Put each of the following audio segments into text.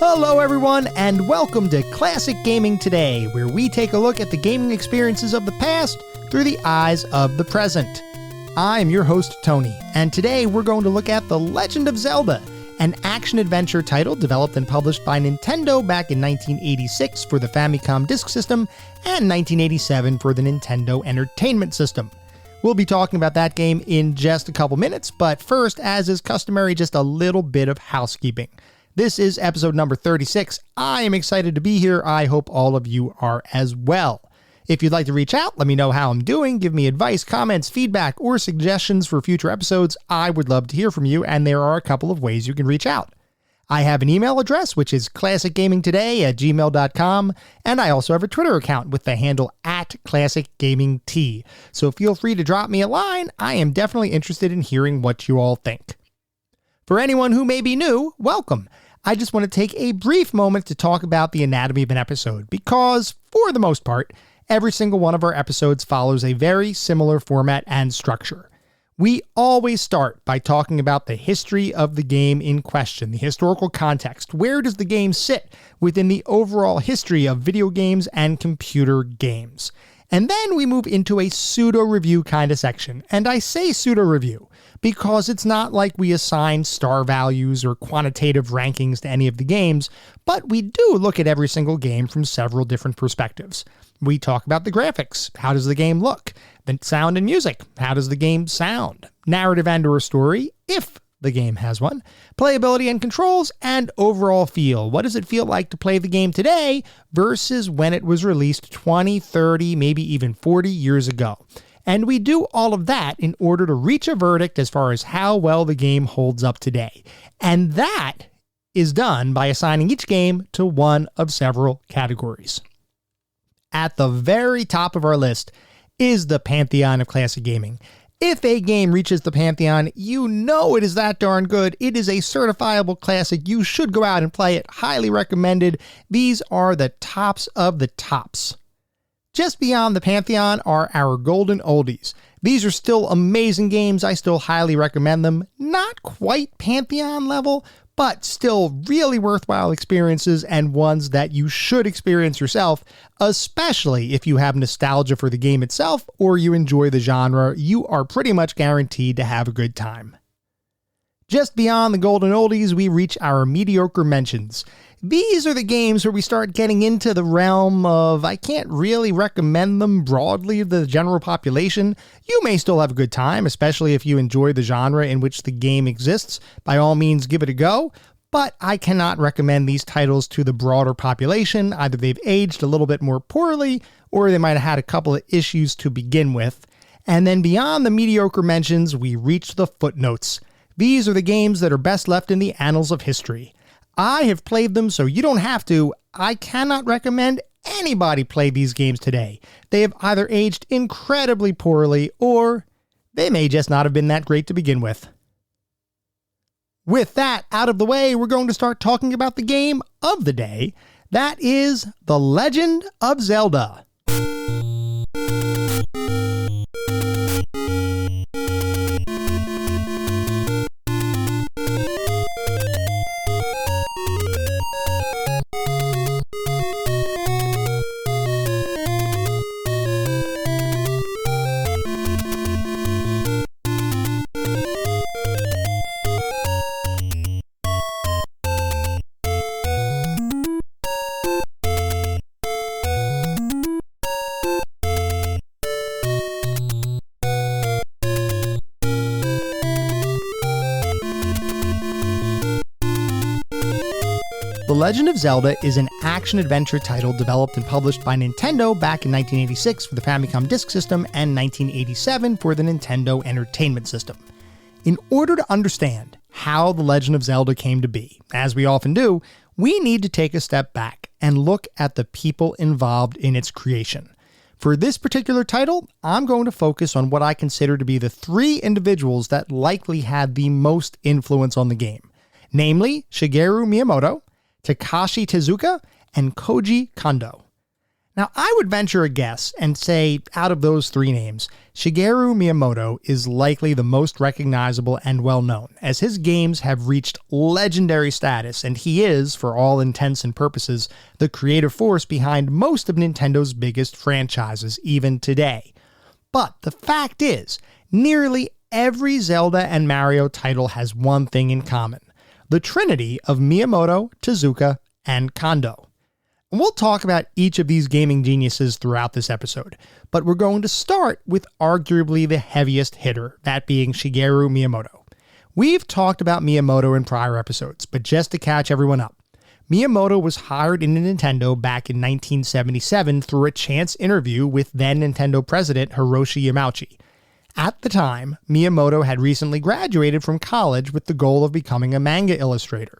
Hello everyone, and welcome to Classic Gaming Today, where we take a look at the gaming experiences of the past through the eyes of the present. I'm your host, Tony, and today we're going to look at The Legend of Zelda, an action-adventure title developed and published by Nintendo back in 1986 for the Famicom Disk System and 1987 for the Nintendo Entertainment System. We'll be talking about that game in just a couple minutes, but first, as is customary, just a little bit of housekeeping. This is episode number 36. I am excited to be here. I hope all of you are as well. If you'd like to reach out, let me know how I'm doing, give me advice, comments, feedback, or suggestions for future episodes. I would love to hear from you, and there are a couple of ways you can reach out. I have an email address, which is classicgamingtoday@gmail.com, and I also have a Twitter account with the handle @classicgamingt. So feel free to drop me a line. I am definitely interested in hearing what you all think. For anyone who may be new, welcome. I just want to take a brief moment to talk about the anatomy of an episode because, for the most part, every single one of our episodes follows a very similar format and structure. We always start by talking about the history of the game in question, the historical context. Where does the game sit within the overall history of video games and computer games? And then we move into a pseudo-review kind of section. And I say pseudo-review because it's not like we assign star values or quantitative rankings to any of the games, but we do look at every single game from several different perspectives. We talk about the graphics. How does the game look? The sound and music. How does the game sound? Narrative and/or story, if the game has one. Playability and controls, and overall feel. What does it feel like to play the game today versus when it was released 20, 30, maybe even 40 years ago? And we do all of that in order to reach a verdict as far as how well the game holds up today. And that is done by assigning each game to one of several categories. At the very top of our list is the pantheon of classic gaming. If a game reaches the pantheon, you know it is that darn good. It is a certifiable classic. You should go out and play it. Highly recommended. These are the tops of the tops. Just beyond the pantheon are our golden oldies. These are still amazing games. I still highly recommend them. Not quite pantheon level, but still really worthwhile experiences and ones that you should experience yourself, especially if you have nostalgia for the game itself or you enjoy the genre. You are pretty much guaranteed to have a good time. Just beyond the golden oldies, we reach our mediocre mentions. These are the games where we start getting into the realm of I can't really recommend them broadly to the general population. You may still have a good time, especially if you enjoy the genre in which the game exists. By all means, give it a go. But I cannot recommend these titles to the broader population. Either they've aged a little bit more poorly, or they might have had a couple of issues to begin with. And then beyond the mediocre mentions, we reach the footnotes. These are the games that are best left in the annals of history. I have played them, so you don't have to. I cannot recommend anybody play these games today. They have either aged incredibly poorly, or they may just not have been that great to begin with. With that out of the way, we're going to start talking about the game of the day. That is The Legend of Zelda. The Legend of Zelda is an action-adventure title developed and published by Nintendo back in 1986 for the Famicom Disk System and 1987 for the Nintendo Entertainment System. In order to understand how The Legend of Zelda came to be, as we often do, we need to take a step back and look at the people involved in its creation. For this particular title, I'm going to focus on what I consider to be the three individuals that likely had the most influence on the game, namely Shigeru Miyamoto, Takashi Tezuka, and Koji Kondo. Now, I would venture a guess and say, out of those three names, Shigeru Miyamoto is likely the most recognizable and well-known, as his games have reached legendary status, and he is, for all intents and purposes, the creative force behind most of Nintendo's biggest franchises, even today. But the fact is, nearly every Zelda and Mario title has one thing in common: the trinity of Miyamoto, Tezuka, and Kondo. And we'll talk about each of these gaming geniuses throughout this episode, but we're going to start with arguably the heaviest hitter, that being Shigeru Miyamoto. We've talked about Miyamoto in prior episodes, but just to catch everyone up, Miyamoto was hired into Nintendo back in 1977 through a chance interview with then Nintendo president Hiroshi Yamauchi. At the time, Miyamoto had recently graduated from college with the goal of becoming a manga illustrator.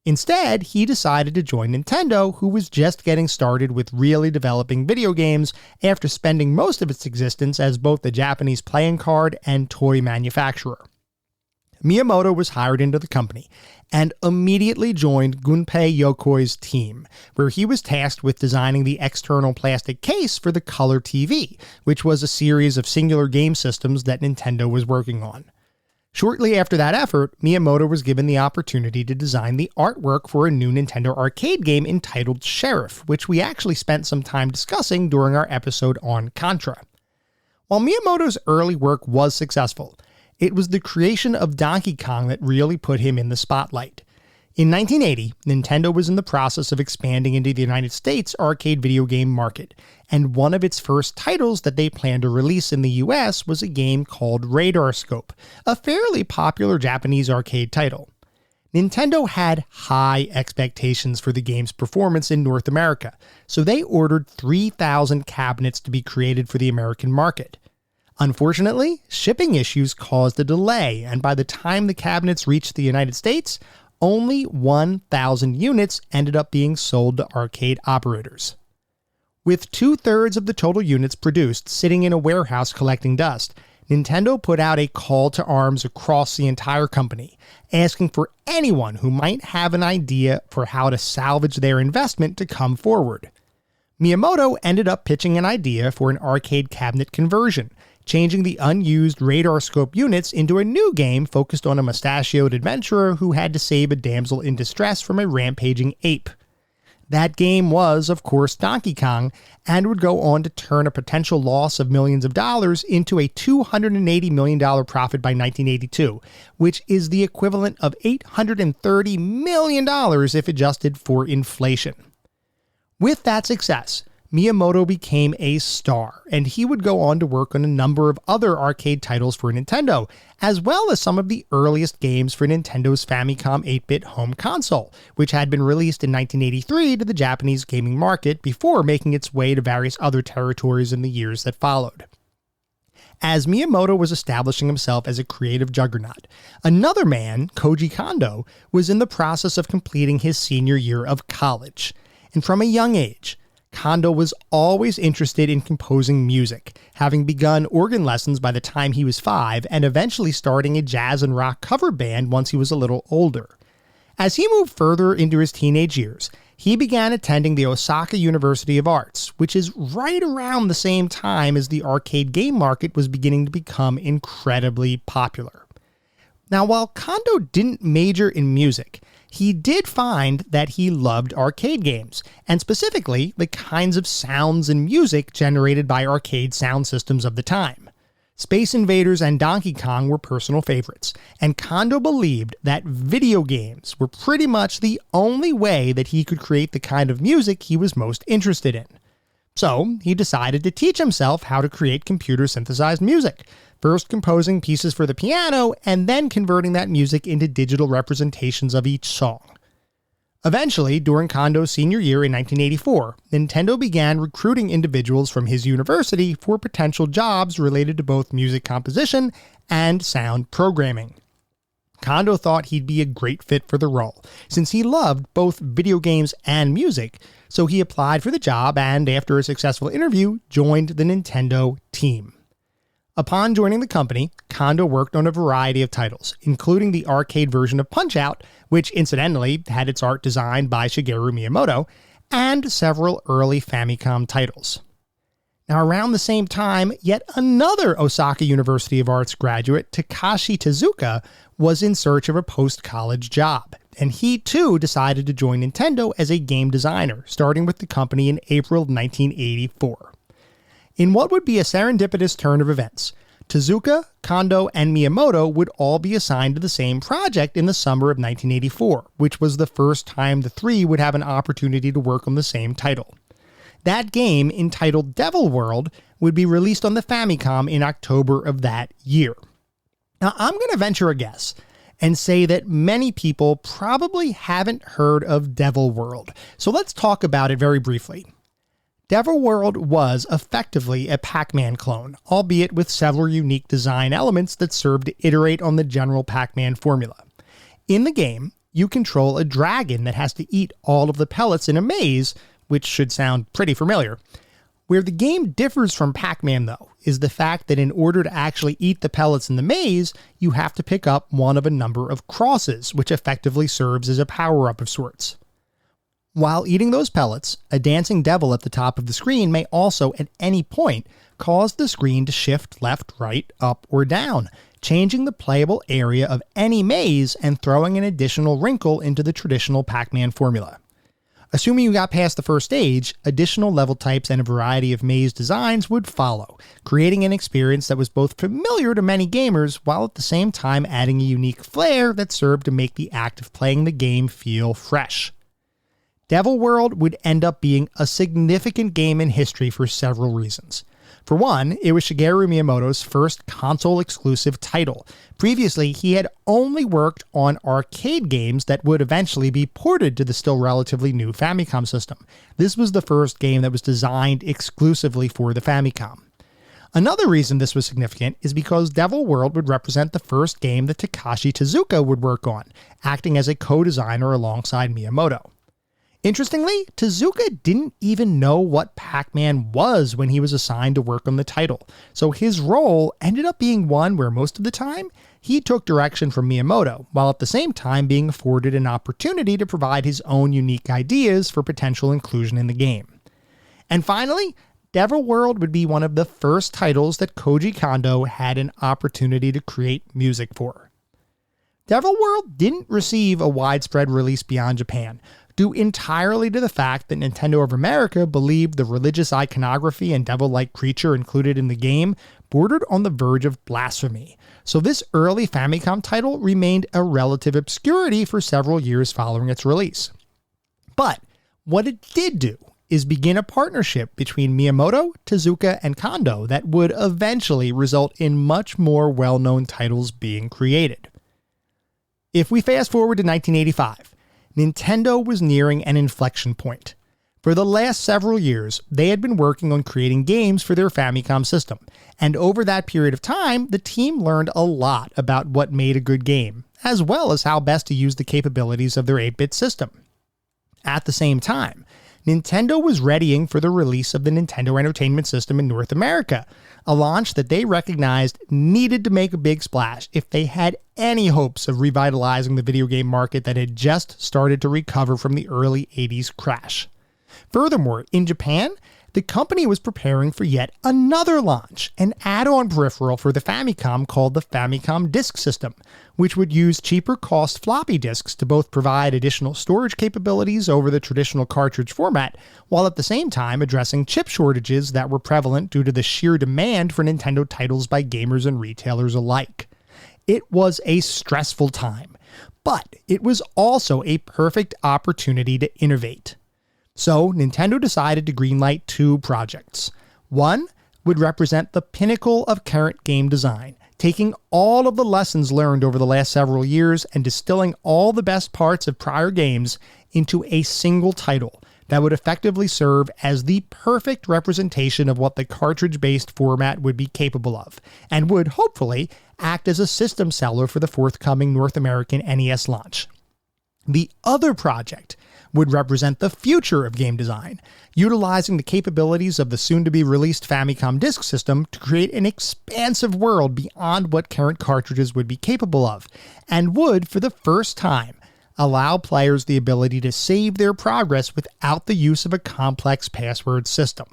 Instead, he decided to join Nintendo, who was just getting started with really developing video games after spending most of its existence as both a Japanese playing card and toy manufacturer. Miyamoto was hired into the company and immediately joined Gunpei Yokoi's team, where he was tasked with designing the external plastic case for the Color TV, which was a series of singular game systems that Nintendo was working on. Shortly after that effort, Miyamoto was given the opportunity to design the artwork for a new Nintendo arcade game entitled Sheriff, which we actually spent some time discussing during our episode on Contra. While Miyamoto's early work was successful, it was the creation of Donkey Kong that really put him in the spotlight. In 1980, Nintendo was in the process of expanding into the United States arcade video game market, and one of its first titles that they planned to release in the US was a game called Radar Scope, a fairly popular Japanese arcade title. Nintendo had high expectations for the game's performance in North America, so they ordered 3,000 cabinets to be created for the American market. Unfortunately, shipping issues caused a delay, and by the time the cabinets reached the United States, only 1,000 units ended up being sold to arcade operators. With 2/3 of the total units produced sitting in a warehouse collecting dust, Nintendo put out a call to arms across the entire company, asking for anyone who might have an idea for how to salvage their investment to come forward. Miyamoto ended up pitching an idea for an arcade cabinet conversion, changing the unused Radar Scope units into a new game focused on a mustachioed adventurer who had to save a damsel in distress from a rampaging ape. That game was, of course, Donkey Kong, and would go on to turn a potential loss of millions of dollars into a $280 million profit by 1982, which is the equivalent of $830 million if adjusted for inflation. With that success, Miyamoto became a star, and he would go on to work on a number of other arcade titles for Nintendo, as well as some of the earliest games for Nintendo's Famicom 8-bit home console, which had been released in 1983 to the Japanese gaming market before making its way to various other territories in the years that followed. As Miyamoto was establishing himself as a creative juggernaut, another man, Koji Kondo, was in the process of completing his senior year of college, and from a young age, Kondo was always interested in composing music, having begun organ lessons by the time he was 5 and eventually starting a jazz and rock cover band once he was a little older. As he moved further into his teenage years, he began attending the Osaka University of Arts, which is right around the same time as the arcade game market was beginning to become incredibly popular. Now, while Kondo didn't major in music, he did find that he loved arcade games, and specifically the kinds of sounds and music generated by arcade sound systems of the time. Space Invaders and Donkey Kong were personal favorites, and Kondo believed that video games were pretty much the only way that he could create the kind of music he was most interested in. So, he decided to teach himself how to create computer-synthesized music, first composing pieces for the piano and then converting that music into digital representations of each song. Eventually, during Kondo's senior year in 1984, Nintendo began recruiting individuals from his university for potential jobs related to both music composition and sound programming. Kondo thought he'd be a great fit for the role, since he loved both video games and music, so he applied for the job and, after a successful interview, joined the Nintendo team. Upon joining the company, Kondo worked on a variety of titles, including the arcade version of Punch-Out!, which incidentally had its art designed by Shigeru Miyamoto, and several early Famicom titles. Now, around the same time, yet another Osaka University of Arts graduate, Takashi Tezuka, was in search of a post-college job, and he too decided to join Nintendo as a game designer, starting with the company in April 1984. In what would be a serendipitous turn of events, Tezuka, Kondo, and Miyamoto would all be assigned to the same project in the summer of 1984, which was the first time the three would have an opportunity to work on the same title. That game, entitled Devil World, would be released on the Famicom in October of that year. Now, I'm going to venture a guess and say that many people probably haven't heard of Devil World, so let's talk about it very briefly. Devil World was effectively a Pac-Man clone, albeit with several unique design elements that served to iterate on the general Pac-Man formula. In the game, you control a dragon that has to eat all of the pellets in a maze, which should sound pretty familiar. Where the game differs from Pac-Man, though, is the fact that in order to actually eat the pellets in the maze, you have to pick up one of a number of crosses, which effectively serves as a power-up of sorts. While eating those pellets, a dancing devil at the top of the screen may also, at any point, cause the screen to shift left, right, up, or down, changing the playable area of any maze and throwing an additional wrinkle into the traditional Pac-Man formula. Assuming you got past the first stage, additional level types and a variety of maze designs would follow, creating an experience that was both familiar to many gamers while at the same time adding a unique flair that served to make the act of playing the game feel fresh. Devil World would end up being a significant game in history for several reasons. For one, it was Shigeru Miyamoto's first console-exclusive title. Previously, he had only worked on arcade games that would eventually be ported to the still relatively new Famicom system. This was the first game that was designed exclusively for the Famicom. Another reason this was significant is because Devil World would represent the first game that Takashi Tezuka would work on, acting as a co-designer alongside Miyamoto. Interestingly, Tezuka didn't even know what Pac-Man was when he was assigned to work on the title, so his role ended up being one where most of the time, he took direction from Miyamoto, while at the same time being afforded an opportunity to provide his own unique ideas for potential inclusion in the game. And finally, Devil World would be one of the first titles that Koji Kondo had an opportunity to create music for. Devil World didn't receive a widespread release beyond Japan, due entirely to the fact that Nintendo of America believed the religious iconography and devil-like creature included in the game bordered on the verge of blasphemy, so this early Famicom title remained a relative obscurity for several years following its release. But what it did do is begin a partnership between Miyamoto, Tezuka, and Kondo that would eventually result in much more well-known titles being created. If we fast forward to 1985, Nintendo was nearing an inflection point. For the last several years, they had been working on creating games for their Famicom system, and over that period of time, the team learned a lot about what made a good game, as well as how best to use the capabilities of their 8-bit system. At the same time, Nintendo was readying for the release of the Nintendo Entertainment System in North America, a launch that they recognized needed to make a big splash if they had any hopes of revitalizing the video game market that had just started to recover from the early 80s crash. Furthermore, in Japan, the company was preparing for yet another launch, an add-on peripheral for the Famicom called the Famicom Disk System, which would use cheaper cost floppy disks to both provide additional storage capabilities over the traditional cartridge format, while at the same time addressing chip shortages that were prevalent due to the sheer demand for Nintendo titles by gamers and retailers alike. It was a stressful time, but it was also a perfect opportunity to innovate. So Nintendo decided to greenlight two projects. One would represent the pinnacle of current game design, taking all of the lessons learned over the last several years and distilling all the best parts of prior games into a single title that would effectively serve as the perfect representation of what the cartridge-based format would be capable of, and would hopefully act as a system seller for the forthcoming North American NES launch. The other project would represent the future of game design, utilizing the capabilities of the soon-to-be-released Famicom Disk System to create an expansive world beyond what current cartridges would be capable of, and would, for the first time, allow players the ability to save their progress without the use of a complex password system.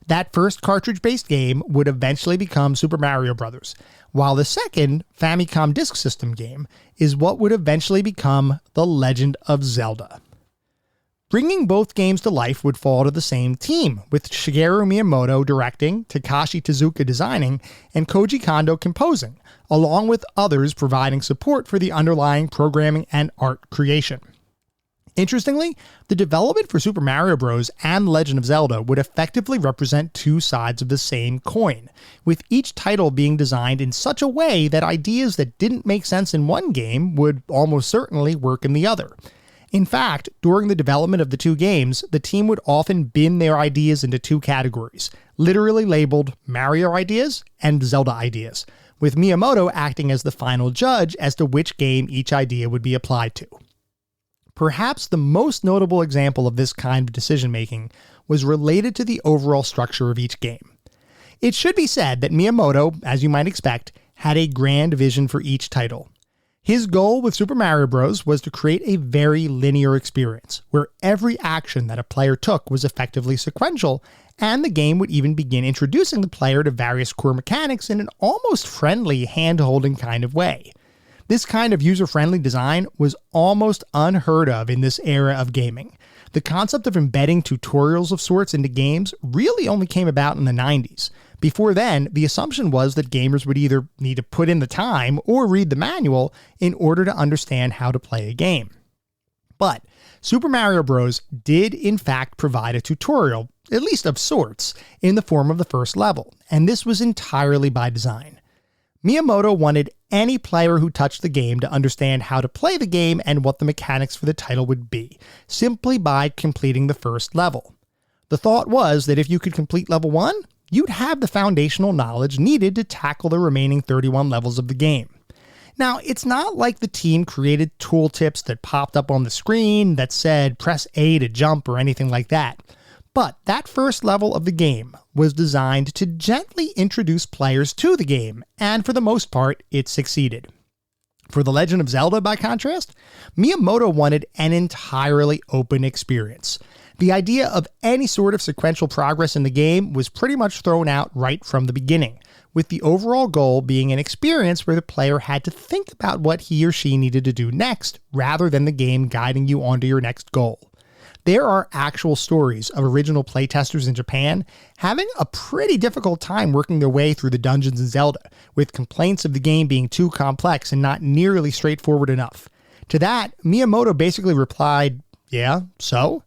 That first cartridge-based game would eventually become Super Mario Bros., while the second Famicom Disk System game is what would eventually become The Legend of Zelda. Bringing both games to life would fall to the same team, with Shigeru Miyamoto directing, Takashi Tezuka designing, and Koji Kondo composing, along with others providing support for the underlying programming and art creation. Interestingly, the development for Super Mario Bros. And Legend of Zelda would effectively represent two sides of the same coin, with each title being designed in such a way that ideas that didn't make sense in one game would almost certainly work in the other. In fact, during the development of the two games, the team would often bin their ideas into two categories, literally labeled Mario ideas and Zelda ideas, with Miyamoto acting as the final judge as to which game each idea would be applied to. Perhaps the most notable example of this kind of decision-making was related to the overall structure of each game. It should be said that Miyamoto, as you might expect, had a grand vision for each title. His goal with Super Mario Bros. Was to create a very linear experience, where every action that a player took was effectively sequential, and the game would even begin introducing the player to various core mechanics in an almost friendly, hand-holding kind of way. This kind of user-friendly design was almost unheard of in this era of gaming. The concept of embedding tutorials of sorts into games really only came about in the 90s. Before then, the assumption was that gamers would either need to put in the time or read the manual in order to understand how to play a game. But Super Mario Bros. Did in fact provide a tutorial, at least of sorts, in the form of the first level, and this was entirely by design. Miyamoto wanted any player who touched the game to understand how to play the game and what the mechanics for the title would be, simply by completing the first level. The thought was that if you could complete level 1, you'd have the foundational knowledge needed to tackle the remaining 31 levels of the game. Now, it's not like the team created tooltips that popped up on the screen that said press A to jump or anything like that. But that first level of the game was designed to gently introduce players to the game, and for the most part, it succeeded. For The Legend of Zelda, by contrast, Miyamoto wanted an entirely open experience. The idea of any sort of sequential progress in the game was pretty much thrown out right from the beginning, with the overall goal being an experience where the player had to think about what he or she needed to do next, rather than the game guiding you onto your next goal. There are actual stories of original playtesters in Japan having a pretty difficult time working their way through the dungeons in Zelda, with complaints of the game being too complex and not nearly straightforward enough. To that, Miyamoto basically replied, "Yeah, so?"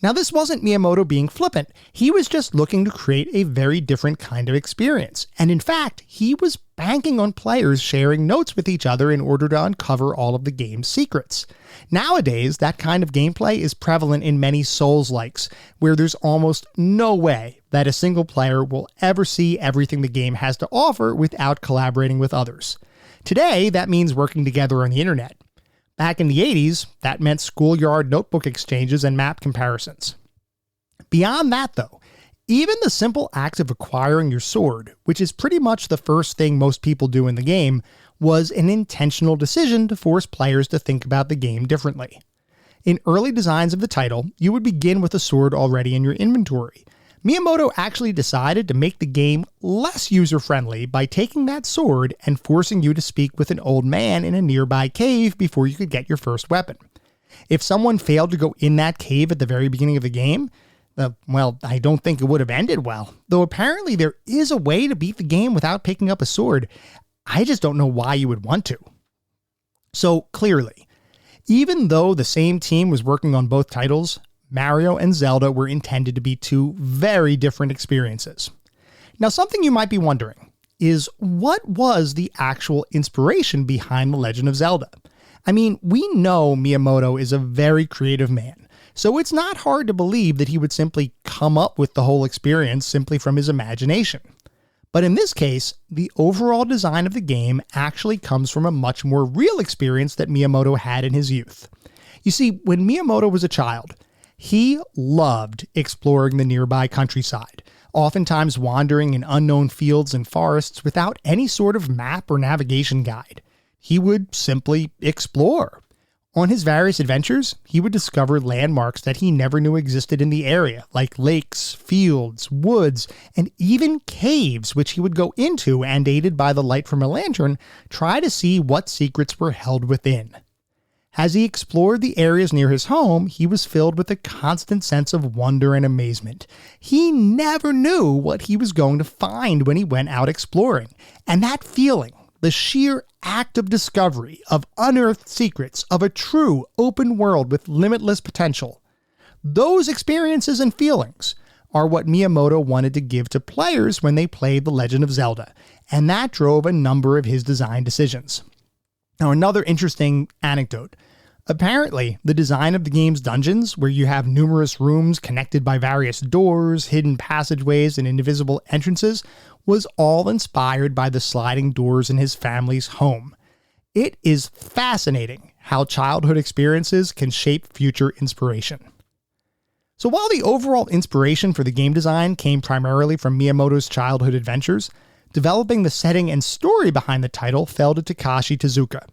Now, this wasn't Miyamoto being flippant. He was just looking to create a very different kind of experience. And in fact, he was banking on players sharing notes with each other in order to uncover all of the game's secrets. Nowadays, that kind of gameplay is prevalent in many Souls-likes, where there's almost no way that a single player will ever see everything the game has to offer without collaborating with others. Today, that means working together on the internet. Back in the 80s, that meant schoolyard notebook exchanges and map comparisons. Beyond that, though, even the simple act of acquiring your sword, which is pretty much the first thing most people do in the game, was an intentional decision to force players to think about the game differently. In early designs of the title, you would begin with a sword already in your inventory. Miyamoto actually decided to make the game less user-friendly by taking that sword and forcing you to speak with an old man in a nearby cave before you could get your first weapon. If someone failed to go in that cave at the very beginning of the game, well, I don't think it would have ended well. Though apparently there is a way to beat the game without picking up a sword. I just don't know why you would want to. So clearly, even though the same team was working on both titles, Mario and Zelda were intended to be two very different experiences. Now, something you might be wondering is, what was the actual inspiration behind The Legend of Zelda? I mean, we know Miyamoto is a very creative man, so it's not hard to believe that he would simply come up with the whole experience simply from his imagination. But in this case, the overall design of the game actually comes from a much more real experience that Miyamoto had in his youth. You see, when Miyamoto was a child, he loved exploring the nearby countryside, oftentimes wandering in unknown fields and forests without any sort of map or navigation guide. He would simply explore. On his various adventures, he would discover landmarks that he never knew existed in the area, like lakes, fields, woods, and even caves, which he would go into and, aided by the light from a lantern, try to see what secrets were held within. As he explored the areas near his home, he was filled with a constant sense of wonder and amazement. He never knew what he was going to find when he went out exploring, and that feeling, the sheer act of discovery, of unearthed secrets, of a true open world with limitless potential. Those experiences and feelings are what Miyamoto wanted to give to players when they played The Legend of Zelda, and that drove a number of his design decisions. Now, another interesting anecdote. Apparently, the design of the game's dungeons, where you have numerous rooms connected by various doors, hidden passageways, and invisible entrances, was all inspired by the sliding doors in his family's home. It is fascinating how childhood experiences can shape future inspiration. So while the overall inspiration for the game design came primarily from Miyamoto's childhood adventures, developing the setting and story behind the title fell to Takashi Tezuka.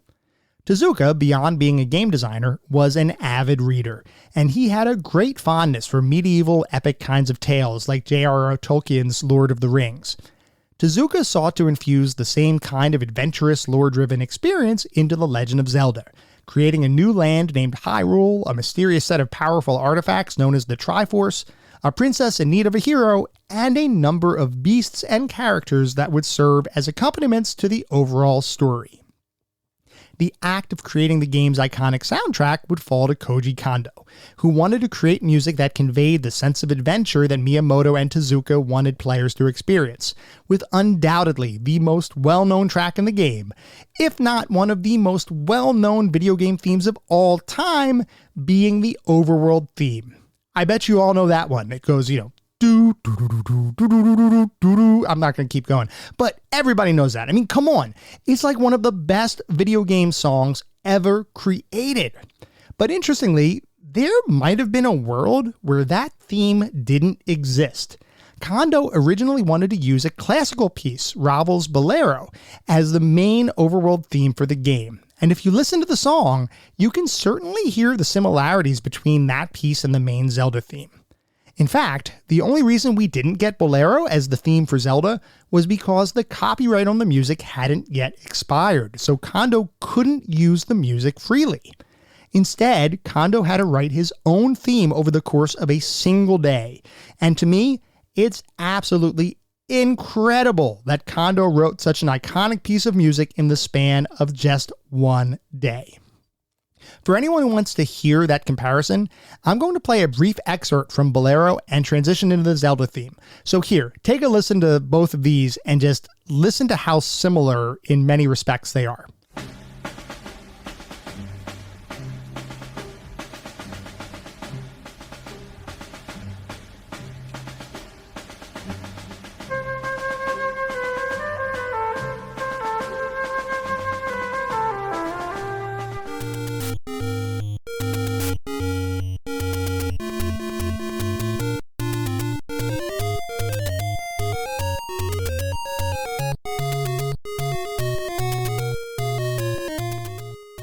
Tezuka, beyond being a game designer, was an avid reader, and he had a great fondness for medieval epic kinds of tales like J.R.R. Tolkien's Lord of the Rings. Tezuka sought to infuse the same kind of adventurous, lore-driven experience into The Legend of Zelda, creating a new land named Hyrule, a mysterious set of powerful artifacts known as the Triforce, a princess in need of a hero, and a number of beasts and characters that would serve as accompaniments to the overall story. The act of creating the game's iconic soundtrack would fall to Koji Kondo, who wanted to create music that conveyed the sense of adventure that Miyamoto and Tezuka wanted players to experience, with undoubtedly the most well-known track in the game, if not one of the most well-known video game themes of all time, being the overworld theme. I bet you all know that one. It goes, do, do, do, do, do, do, do, do, do, do. I'm not going to keep going, but everybody knows that. I mean, come on. It's like one of the best video game songs ever created. But interestingly, there might have been a world where that theme didn't exist. Kondo originally wanted to use a classical piece, Ravel's Bolero, as the main overworld theme for the game. And if you listen to the song, you can certainly hear the similarities between that piece and the main Zelda theme. In fact, the only reason we didn't get Bolero as the theme for Zelda was because the copyright on the music hadn't yet expired, so Kondo couldn't use the music freely. Instead, Kondo had to write his own theme over the course of a single day, and to me, it's absolutely incredible that Kondo wrote such an iconic piece of music in the span of just one day. For anyone who wants to hear that comparison, I'm going to play a brief excerpt from Bolero and transition into the Zelda theme. So here, take a listen to both of these and just listen to how similar in many respects they are.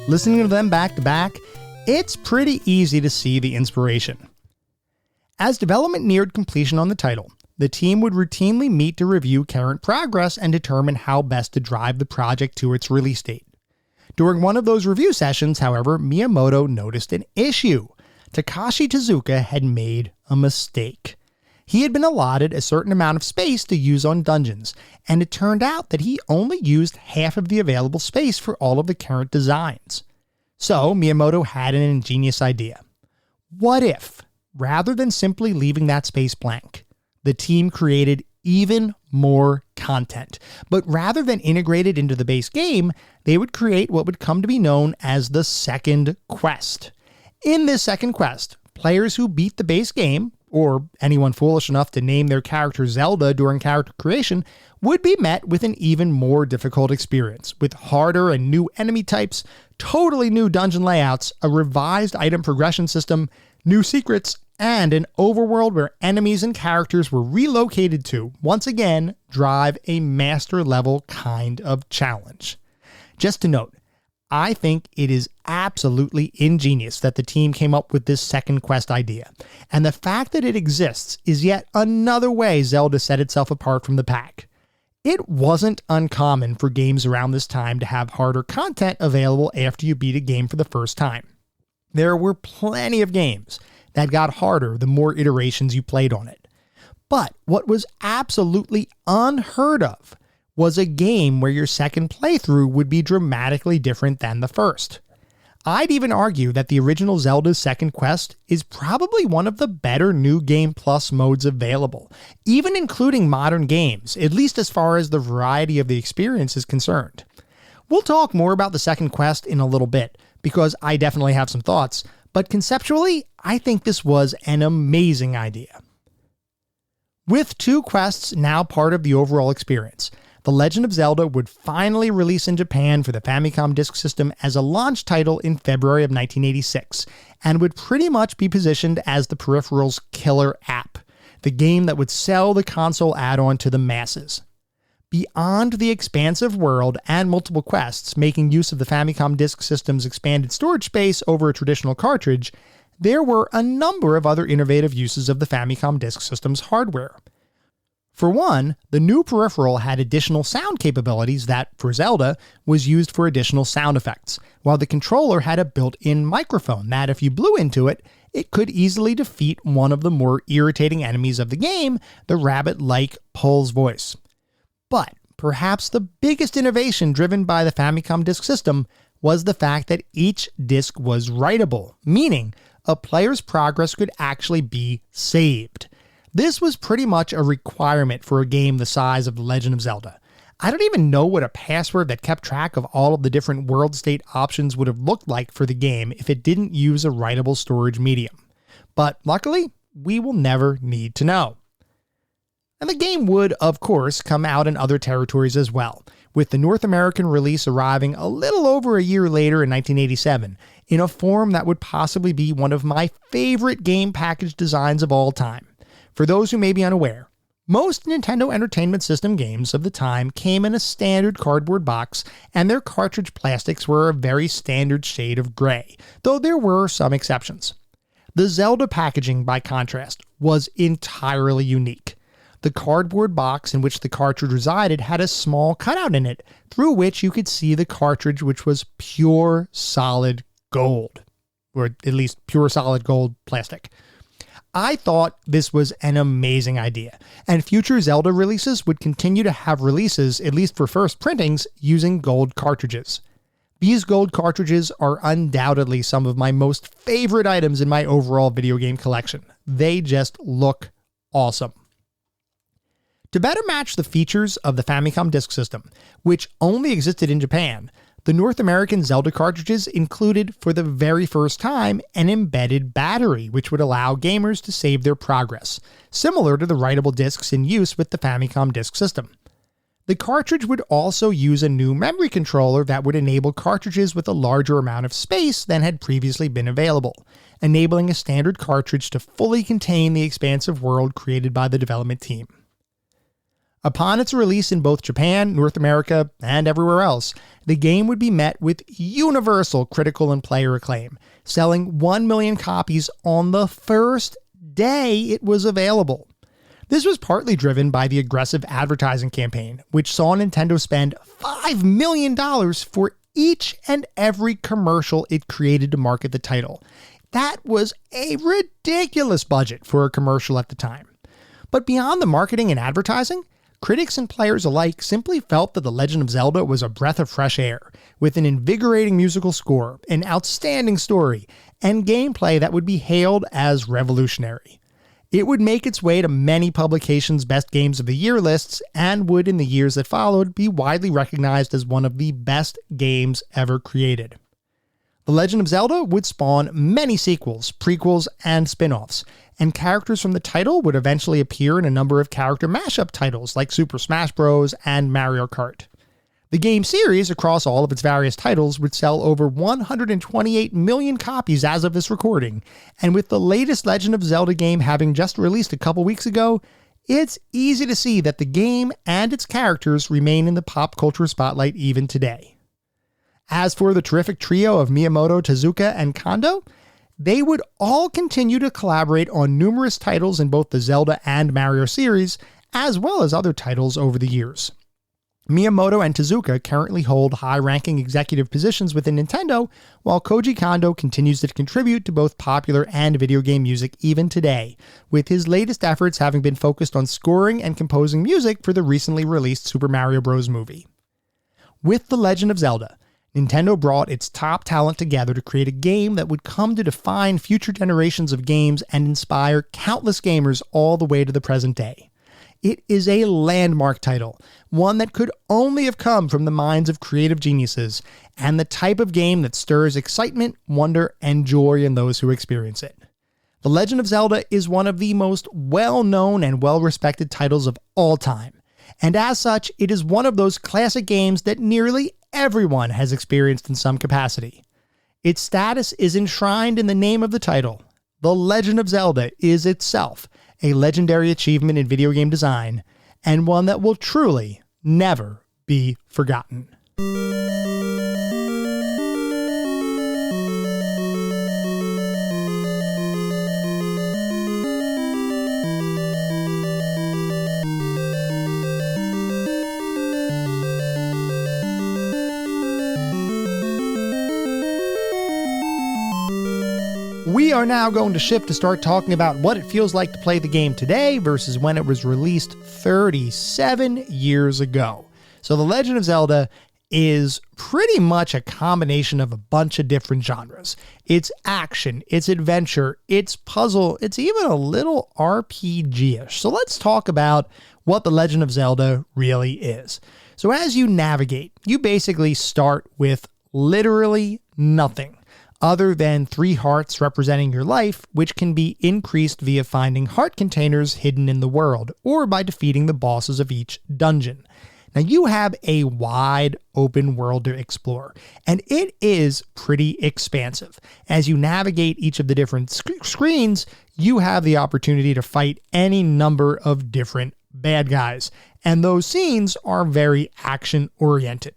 Listening to them back to back, it's pretty easy to see the inspiration. As development neared completion on the title, the team would routinely meet to review current progress and determine how best to drive the project to its release date. During one of those review sessions, however, Miyamoto noticed an issue. Takashi Tezuka had made a mistake. He had been allotted a certain amount of space to use on dungeons, and it turned out that he only used half of the available space for all of the current designs. So Miyamoto had an ingenious idea. What if, rather than simply leaving that space blank, the team created even more content, but rather than integrate it into the base game, they would create what would come to be known as the second quest. In this second quest, players who beat the base game, or anyone foolish enough to name their character Zelda during character creation, would be met with an even more difficult experience, with harder and new enemy types, totally new dungeon layouts, a revised item progression system, new secrets, and an overworld where enemies and characters were relocated to, once again, drive a master level kind of challenge. Just to note, I think it is absolutely ingenious that the team came up with this second quest idea, and the fact that it exists is yet another way Zelda set itself apart from the pack. It wasn't uncommon for games around this time to have harder content available after you beat a game for the first time. There were plenty of games that got harder the more iterations you played on it. But what was absolutely unheard of was a game where your second playthrough would be dramatically different than the first. I'd even argue that the original Zelda's second quest is probably one of the better New Game Plus modes available, even including modern games, at least as far as the variety of the experience is concerned. We'll talk more about the second quest in a little bit, because I definitely have some thoughts, but conceptually, I think this was an amazing idea. With 2 quests now part of the overall experience, The Legend of Zelda would finally release in Japan for the Famicom Disk System as a launch title in February of 1986, and would pretty much be positioned as the peripheral's killer app, the game that would sell the console add-on to the masses. Beyond the expansive world and multiple quests making use of the Famicom Disk System's expanded storage space over a traditional cartridge, there were a number of other innovative uses of the Famicom Disk System's hardware. For one, the new peripheral had additional sound capabilities that, for Zelda, was used for additional sound effects, while the controller had a built-in microphone that, if you blew into it, it could easily defeat one of the more irritating enemies of the game, the rabbit-like Pull's voice. But perhaps the biggest innovation driven by the Famicom Disk System was the fact that each disc was writable, meaning a player's progress could actually be saved. This was pretty much a requirement for a game the size of The Legend of Zelda. I don't even know what a password that kept track of all of the different world state options would have looked like for the game if it didn't use a writable storage medium. But luckily, we will never need to know. And the game would, of course, come out in other territories as well, with the North American release arriving a little over a year later in 1987, in a form that would possibly be one of my favorite game package designs of all time. For those who may be unaware, most Nintendo Entertainment System games of the time came in a standard cardboard box, and their cartridge plastics were a very standard shade of gray, though there were some exceptions. The Zelda packaging, by contrast, was entirely unique. The cardboard box in which the cartridge resided had a small cutout in it, through which you could see the cartridge, which was pure solid gold, or at least pure solid gold plastic. I thought this was an amazing idea, and future Zelda releases would continue to have releases, at least for first printings, using gold cartridges. These gold cartridges are undoubtedly some of my most favorite items in my overall video game collection. They just look awesome. To better match the features of the Famicom Disk System, which only existed in Japan, the North American Zelda cartridges included, for the very first time, an embedded battery, which would allow gamers to save their progress, similar to the writable discs in use with the Famicom Disk System. The cartridge would also use a new memory controller that would enable cartridges with a larger amount of space than had previously been available, enabling a standard cartridge to fully contain the expansive world created by the development team. Upon its release in both Japan, North America, and everywhere else, the game would be met with universal critical and player acclaim, selling 1 million copies on the first day it was available. This was partly driven by the aggressive advertising campaign, which saw Nintendo spend $5 million for each and every commercial it created to market the title. That was a ridiculous budget for a commercial at the time. But beyond the marketing and advertising, critics and players alike simply felt that The Legend of Zelda was a breath of fresh air, with an invigorating musical score, an outstanding story, and gameplay that would be hailed as revolutionary. It would make its way to many publications' best games of the year lists, and would, in the years that followed, be widely recognized as one of the best games ever created. The Legend of Zelda would spawn many sequels, prequels, and spin-offs, and characters from the title would eventually appear in a number of character mashup titles like Super Smash Bros. And Mario Kart. The game series, across all of its various titles, would sell over 128 million copies as of this recording, and with the latest Legend of Zelda game having just released a couple weeks ago, it's easy to see that the game and its characters remain in the pop culture spotlight even today. As for the terrific trio of Miyamoto, Tezuka, and Kondo, they would all continue to collaborate on numerous titles in both the Zelda and Mario series, as well as other titles over the years. Miyamoto and Tezuka currently hold high-ranking executive positions within Nintendo, while Koji Kondo continues to contribute to both popular and video game music even today, with his latest efforts having been focused on scoring and composing music for the recently released Super Mario Bros. Movie. With The Legend of Zelda, Nintendo brought its top talent together to create a game that would come to define future generations of games and inspire countless gamers all the way to the present day. It is a landmark title, one that could only have come from the minds of creative geniuses, and the type of game that stirs excitement, wonder, and joy in those who experience it. The Legend of Zelda is one of the most well-known and well-respected titles of all time, and as such, it is one of those classic games that nearly everyone has experienced in some capacity. Its status is enshrined in the name of the title. The Legend of Zelda is itself a legendary achievement in video game design, and one that will truly never be forgotten. We are now going to shift to start talking about what it feels like to play the game today versus when it was released 37 years ago. So The Legend of Zelda is pretty much a combination of a bunch of different genres. It's action, it's adventure, it's puzzle, it's even a little RPG-ish. So let's talk about what The Legend of Zelda really is. So as you navigate, you basically start with literally nothing other than 3 hearts representing your life, which can be increased via finding heart containers hidden in the world, or by defeating the bosses of each dungeon. Now you have a wide open world to explore, and it is pretty expansive. As you navigate each of the different screens, you have the opportunity to fight any number of different bad guys, and those scenes are very action-oriented.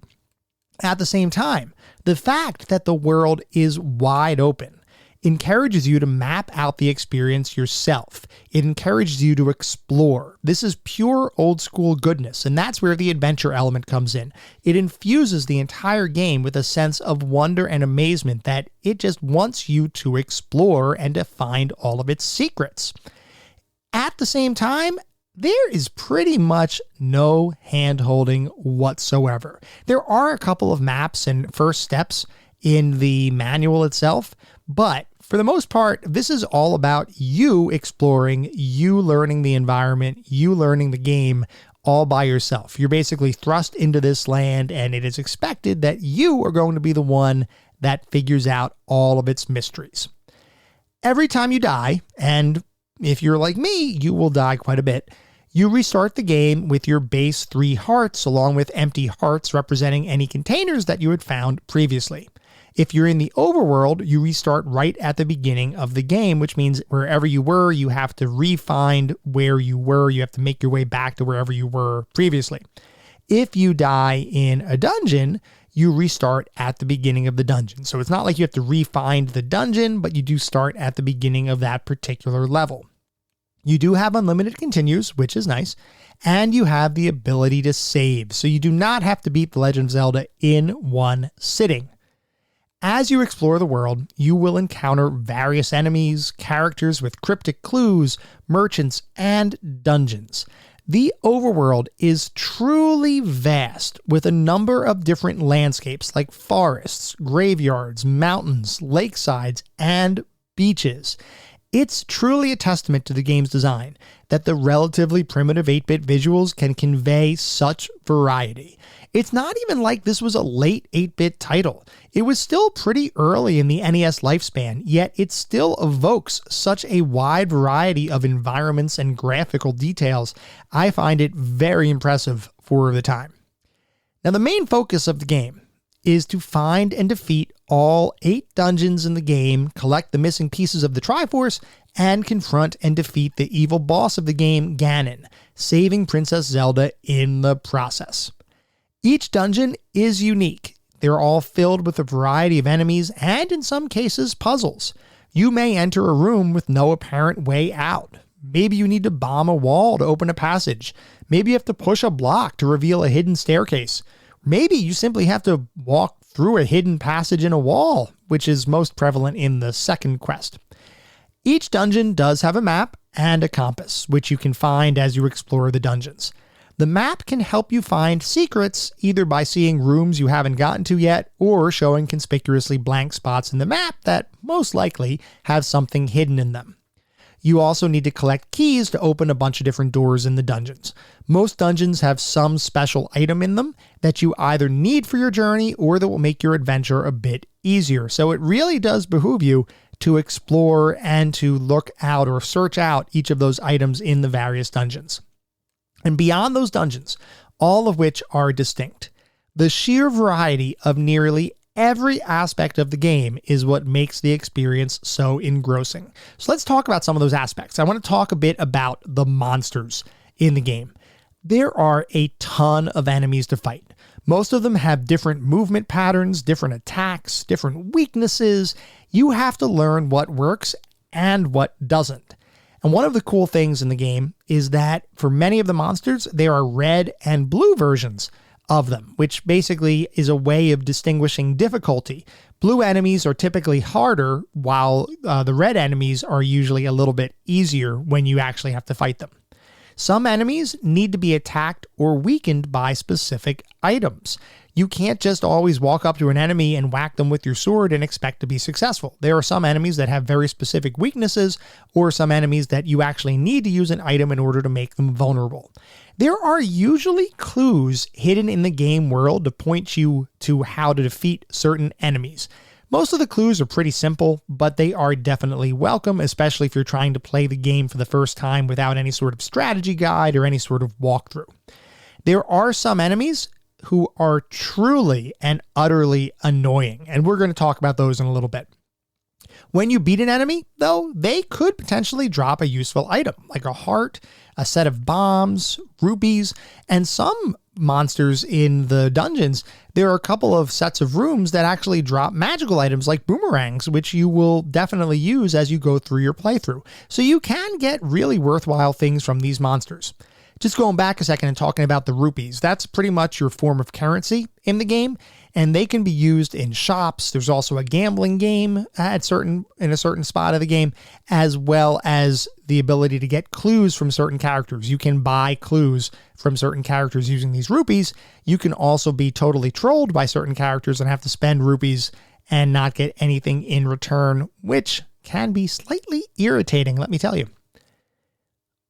At the same time, the fact that the world is wide open encourages you to map out the experience yourself. It encourages you to explore. This is pure old school goodness, and that's where the adventure element comes in. It infuses the entire game with a sense of wonder and amazement that it just wants you to explore and to find all of its secrets. At the same time, there is pretty much no hand-holding whatsoever. There are a couple of maps and first steps in the manual itself, but for the most part, this is all about you exploring, you learning the environment, you learning the game all by yourself. You're basically thrust into this land, and it is expected that you are going to be the one that figures out all of its mysteries. Every time you die, and if you're like me, you will die quite a bit, you restart the game with your base 3 hearts along with empty hearts representing any containers that you had found previously. If you're in the overworld, you restart right at the beginning of the game, which means wherever you were, you have to re-find where you were. You have to make your way back to wherever you were previously. If you die in a dungeon, you restart at the beginning of the dungeon. So it's not like you have to re-find the dungeon, but you do start at the beginning of that particular level. You do have unlimited continues, which is nice, and you have the ability to save, so you do not have to beat The Legend of Zelda in one sitting. As you explore the world, you will encounter various enemies, characters with cryptic clues, merchants, and dungeons. The overworld is truly vast, with a number of different landscapes like forests, graveyards, mountains, lakesides, and beaches. It's truly a testament to the game's design that the relatively primitive 8-bit visuals can convey such variety. It's not even like this was a late 8-bit title. It was still pretty early in the NES lifespan, yet it still evokes such a wide variety of environments and graphical details. I find it very impressive for the time. Now, the main focus of the game is to find and defeat all 8 dungeons in the game, collect the missing pieces of the Triforce, and confront and defeat the evil boss of the game, Ganon, saving Princess Zelda in the process. Each dungeon is unique. They're all filled with a variety of enemies and, in some cases, puzzles. You may enter a room with no apparent way out. Maybe you need to bomb a wall to open a passage. Maybe you have to push a block to reveal a hidden staircase. Maybe you simply have to walk through a hidden passage in a wall, which is most prevalent in the second quest. Each dungeon does have a map and a compass, which you can find as you explore the dungeons. The map can help you find secrets either by seeing rooms you haven't gotten to yet or showing conspicuously blank spots in the map that most likely have something hidden in them. You also need to collect keys to open a bunch of different doors in the dungeons. Most dungeons have some special item in them that you either need for your journey or that will make your adventure a bit easier. So it really does behoove you to explore and to look out or search out each of those items in the various dungeons. And beyond those dungeons, all of which are distinct, the sheer variety of nearly every aspect of the game is what makes the experience so engrossing. So let's talk about some of those aspects. I want to talk a bit about the monsters in the game. There are a ton of enemies to fight. Most of them have different movement patterns, different attacks, different weaknesses. You have to learn what works and what doesn't. And one of the cool things in the game is that for many of the monsters, there are red and blue versions of them, which basically is a way of distinguishing difficulty. Blue enemies are typically harder, while the red enemies are usually a little bit easier when you actually have to fight them. Some enemies need to be attacked or weakened by specific items. You can't just always walk up to an enemy and whack them with your sword and expect to be successful. There are some enemies that have very specific weaknesses, or some enemies that you actually need to use an item in order to make them vulnerable. There are usually clues hidden in the game world to point you to how to defeat certain enemies. Most of the clues are pretty simple, but they are definitely welcome, especially if you're trying to play the game for the first time without any sort of strategy guide or any sort of walkthrough. There are some enemies who are truly and utterly annoying, and we're going to talk about those in a little bit. When you beat an enemy, though, they could potentially drop a useful item, like a heart, a set of bombs, rupees, and some monsters in the dungeons, there are a couple of sets of rooms that actually drop magical items like boomerangs, which you will definitely use as you go through your playthrough. So you can get really worthwhile things from these monsters. Just going back a second and talking about the rupees, that's pretty much your form of currency in the game, and they can be used in shops. There's also a gambling game in a certain spot of the game, as well as the ability to get clues from certain characters. You can buy clues from certain characters using these rupees. You can also be totally trolled by certain characters and have to spend rupees and not get anything in return, which can be slightly irritating, let me tell you.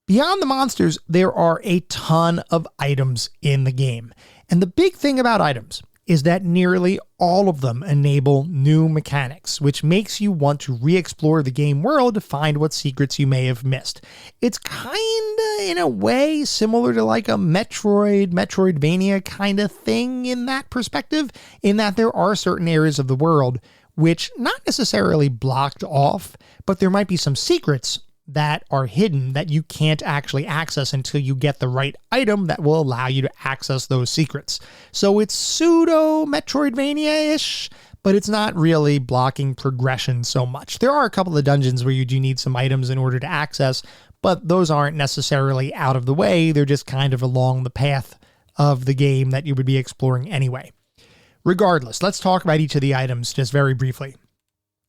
Beyond the monsters, there are a ton of items in the game. And the big thing about items is that nearly all of them enable new mechanics, which makes you want to re-explore the game world to find what secrets you may have missed. It's kinda, in a way, similar to like a Metroidvania kind of thing in that perspective, in that there are certain areas of the world which not necessarily blocked off, but there might be some secrets that are hidden that you can't actually access until you get the right item that will allow you to access those secrets. So it's pseudo Metroidvania-ish, but it's not really blocking progression so much. There are a couple of dungeons where you do need some items in order to access, but those aren't necessarily out of the way. They're just kind of along the path of the game that you would be exploring anyway. Regardless, let's talk about each of the items just very briefly.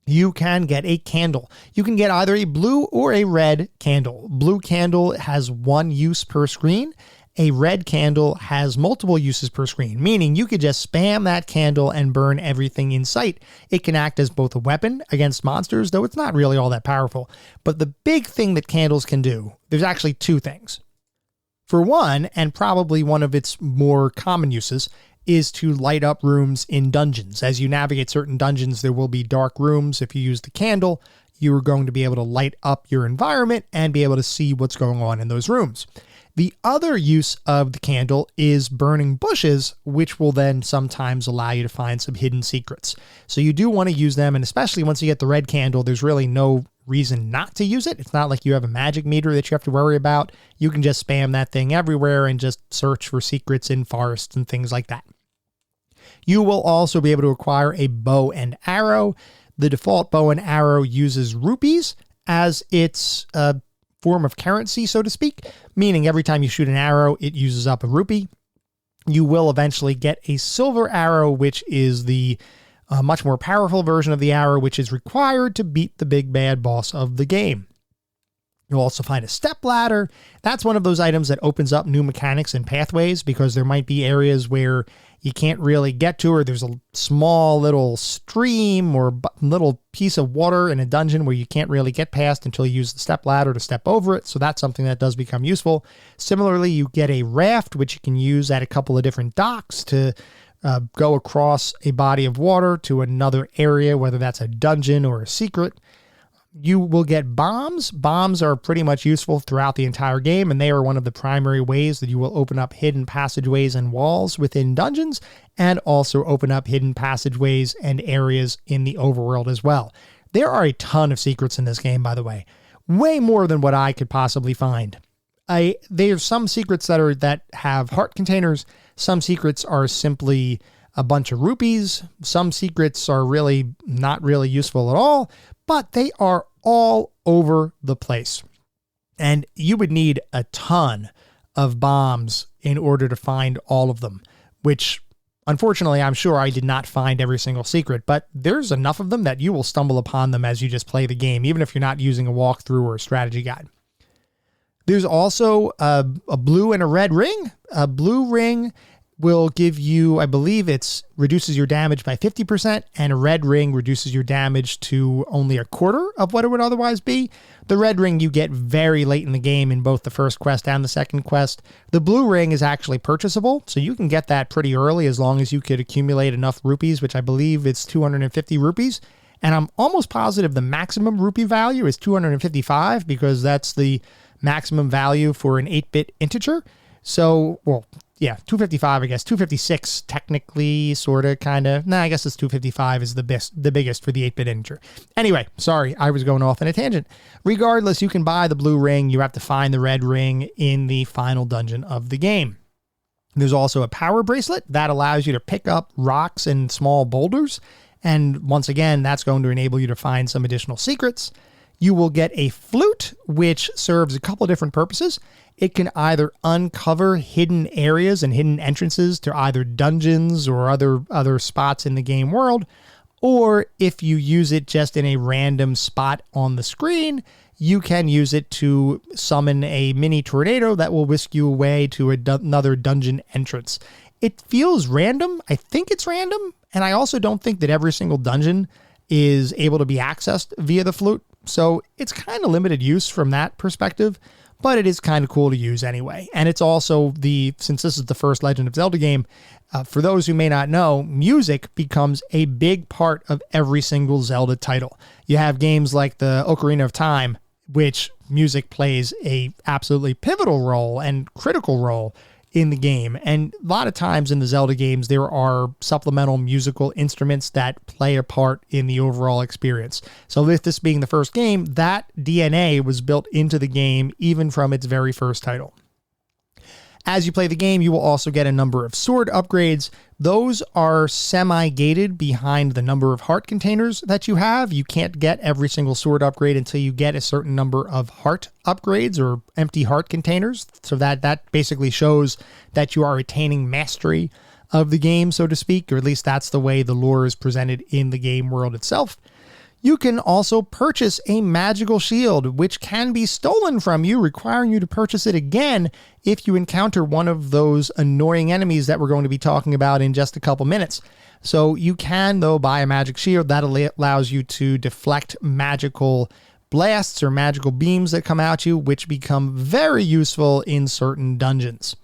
You can get a candle. You can get either a blue or a red candle. Blue candle has one use per screen. A red candle has multiple uses per screen, meaning you could just spam that candle and burn everything in sight. It can act as both a weapon against monsters, though it's not really all that powerful. But the big thing that candles can do, there's actually two things. For one, and probably one of its more common uses, is to light up rooms in dungeons. As you navigate certain dungeons, there will be dark rooms. If you use the candle, you are going to be able to light up your environment and be able to see what's going on in those rooms. The other use of the candle is burning bushes, which will then sometimes allow you to find some hidden secrets. So you do want to use them, and especially once you get the red candle, there's really no reason not to use it. It's not like you have a magic meter that you have to worry about. You can just spam that thing everywhere and just search for secrets in forests and things like that. You will also be able to acquire a bow and arrow. The default bow and arrow uses rupees as its form of currency, so to speak, meaning every time you shoot an arrow, it uses up a rupee. You will eventually get a silver arrow, which is the much more powerful version of the arrow, which is required to beat the big bad boss of the game. You'll also find a step ladder. That's one of those items that opens up new mechanics and pathways, because there might be areas where you can't really get to, or there's a small little stream or little piece of water in a dungeon where you can't really get past until you use the step ladder to step over it. So that's something that does become useful. Similarly, you get a raft, which you can use at a couple of different docks to go across a body of water to another area, whether that's a dungeon or a secret. You will get bombs. Bombs are pretty much useful throughout the entire game, and they are one of the primary ways that you will open up hidden passageways and walls within dungeons, and also open up hidden passageways and areas in the overworld as well. There are a ton of secrets in this game, by the way. Way more than what I could possibly find. There's some secrets that have heart containers. Some secrets are simply a bunch of rupees. Some secrets are really not really useful at all, but they are all over the place. And you would need a ton of bombs in order to find all of them, which unfortunately, I'm sure I did not find every single secret, but there's enough of them that you will stumble upon them as you just play the game, even if you're not using a walkthrough or a strategy guide. There's also a blue and a red ring. A blue ring will give you, I believe reduces your damage by 50%, and a red ring reduces your damage to only a quarter of what it would otherwise be. The red ring you get very late in the game in both the first quest and the second quest. The blue ring is actually purchasable, so you can get that pretty early as long as you could accumulate enough rupees, which I believe it's 250 rupees. And I'm almost positive the maximum rupee value is 255, because that's the maximum value for an 8-bit integer. So, well, yeah, 255, I guess. 256, technically, sort of, kind of. Nah, I guess it's 255 is the biggest for the 8-bit integer. Anyway, sorry, I was going off on a tangent. Regardless, you can buy the blue ring. You have to find the red ring in the final dungeon of the game. There's also a power bracelet that allows you to pick up rocks and small boulders. And once again, that's going to enable you to find some additional secrets. You will get a flute, which serves a couple of different purposes. It can either uncover hidden areas and hidden entrances to either dungeons or other spots in the game world, or if you use it just in a random spot on the screen, you can use it to summon a mini tornado that will whisk you away to another dungeon entrance. It feels random. I think it's random, and I also don't think that every single dungeon is able to be accessed via the flute. So it's kind of limited use from that perspective, but it is kind of cool to use anyway. And it's also since this is the first Legend of Zelda game, for those who may not know, music becomes a big part of every single Zelda title. You have games like the Ocarina of Time, which music plays a absolutely pivotal role and critical role in the game. And a lot of times in the Zelda games, there are supplemental musical instruments that play a part in the overall experience. So with this being the first game, that DNA was built into the game even from its very first title. As you play the game, you will also get a number of sword upgrades. Those are semi-gated behind the number of heart containers that you have. You can't get every single sword upgrade until you get a certain number of heart upgrades or empty heart containers. So that basically shows that you are attaining mastery of the game, so to speak, or at least that's the way the lore is presented in the game world itself. You can also purchase a magical shield, which can be stolen from you, requiring you to purchase it again if you encounter one of those annoying enemies that we're going to be talking about in just a couple minutes. So you can, though, buy a magic shield that allows you to deflect magical blasts or magical beams that come at you, which become very useful in certain dungeons.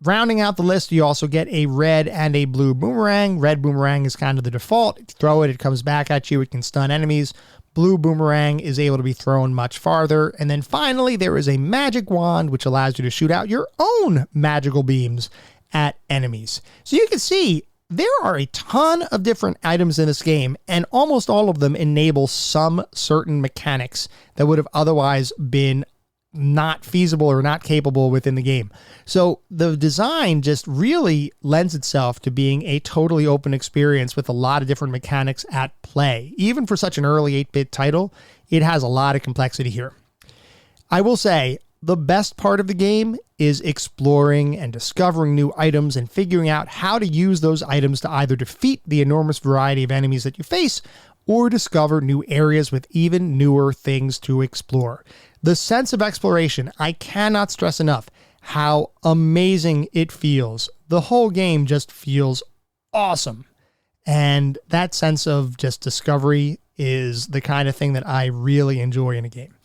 Rounding out the list, you also get a red and a blue boomerang. Red boomerang is kind of the default. If you throw it, it comes back at you. It can stun enemies. Blue boomerang is able to be thrown much farther. And then finally, there is a magic wand, which allows you to shoot out your own magical beams at enemies. So you can see there are a ton of different items in this game, and almost all of them enable some certain mechanics that would have otherwise been not feasible or not capable within the game. So the design just really lends itself to being a totally open experience with a lot of different mechanics at play. Even for such an early 8-bit title, it has a lot of complexity here. I will say, the best part of the game is exploring and discovering new items and figuring out how to use those items to either defeat the enormous variety of enemies that you face or discover new areas with even newer things to explore. The sense of exploration, I cannot stress enough how amazing it feels. The whole game just feels awesome. And that sense of just discovery is the kind of thing that I really enjoy in a game.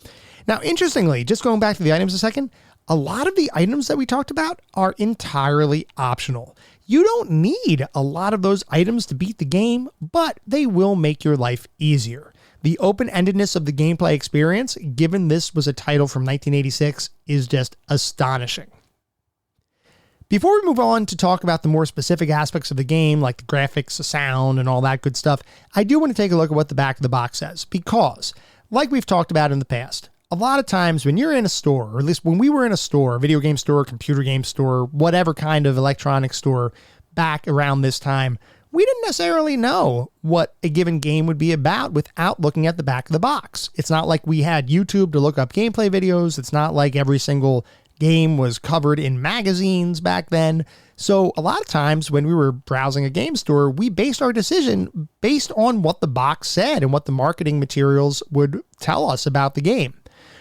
Now, interestingly, just going back to the items a second, a lot of the items that we talked about are entirely optional. You don't need a lot of those items to beat the game, but they will make your life easier. The open-endedness of the gameplay experience, given this was a title from 1986, is just astonishing. Before we move on to talk about the more specific aspects of the game, like the graphics, the sound, and all that good stuff, I do want to take a look at what the back of the box says, because, like we've talked about in the past, a lot of times when you're in a store, or at least when we were in a store, a video game store, computer game store, whatever kind of electronic store back around this time, we didn't necessarily know what a given game would be about without looking at the back of the box. It's not like we had YouTube to look up gameplay videos. It's not like every single game was covered in magazines back then. So a lot of times when we were browsing a game store, we based our decision based on what the box said and what the marketing materials would tell us about the game.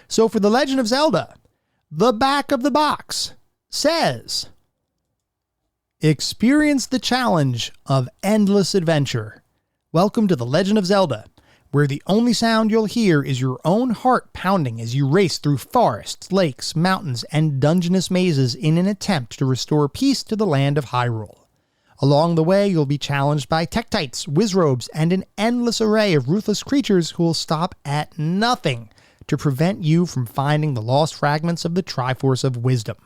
So for The Legend of Zelda, the back of the box says, "Experience the challenge of endless adventure. Welcome to The Legend of Zelda, where the only sound you'll hear is your own heart pounding as you race through forests, lakes, mountains, and dungeonous mazes in an attempt to restore peace to the land of Hyrule. Along the way, you'll be challenged by Tektites, Wizrobes, and an endless array of ruthless creatures who will stop at nothing to prevent you from finding the lost fragments of the Triforce of Wisdom.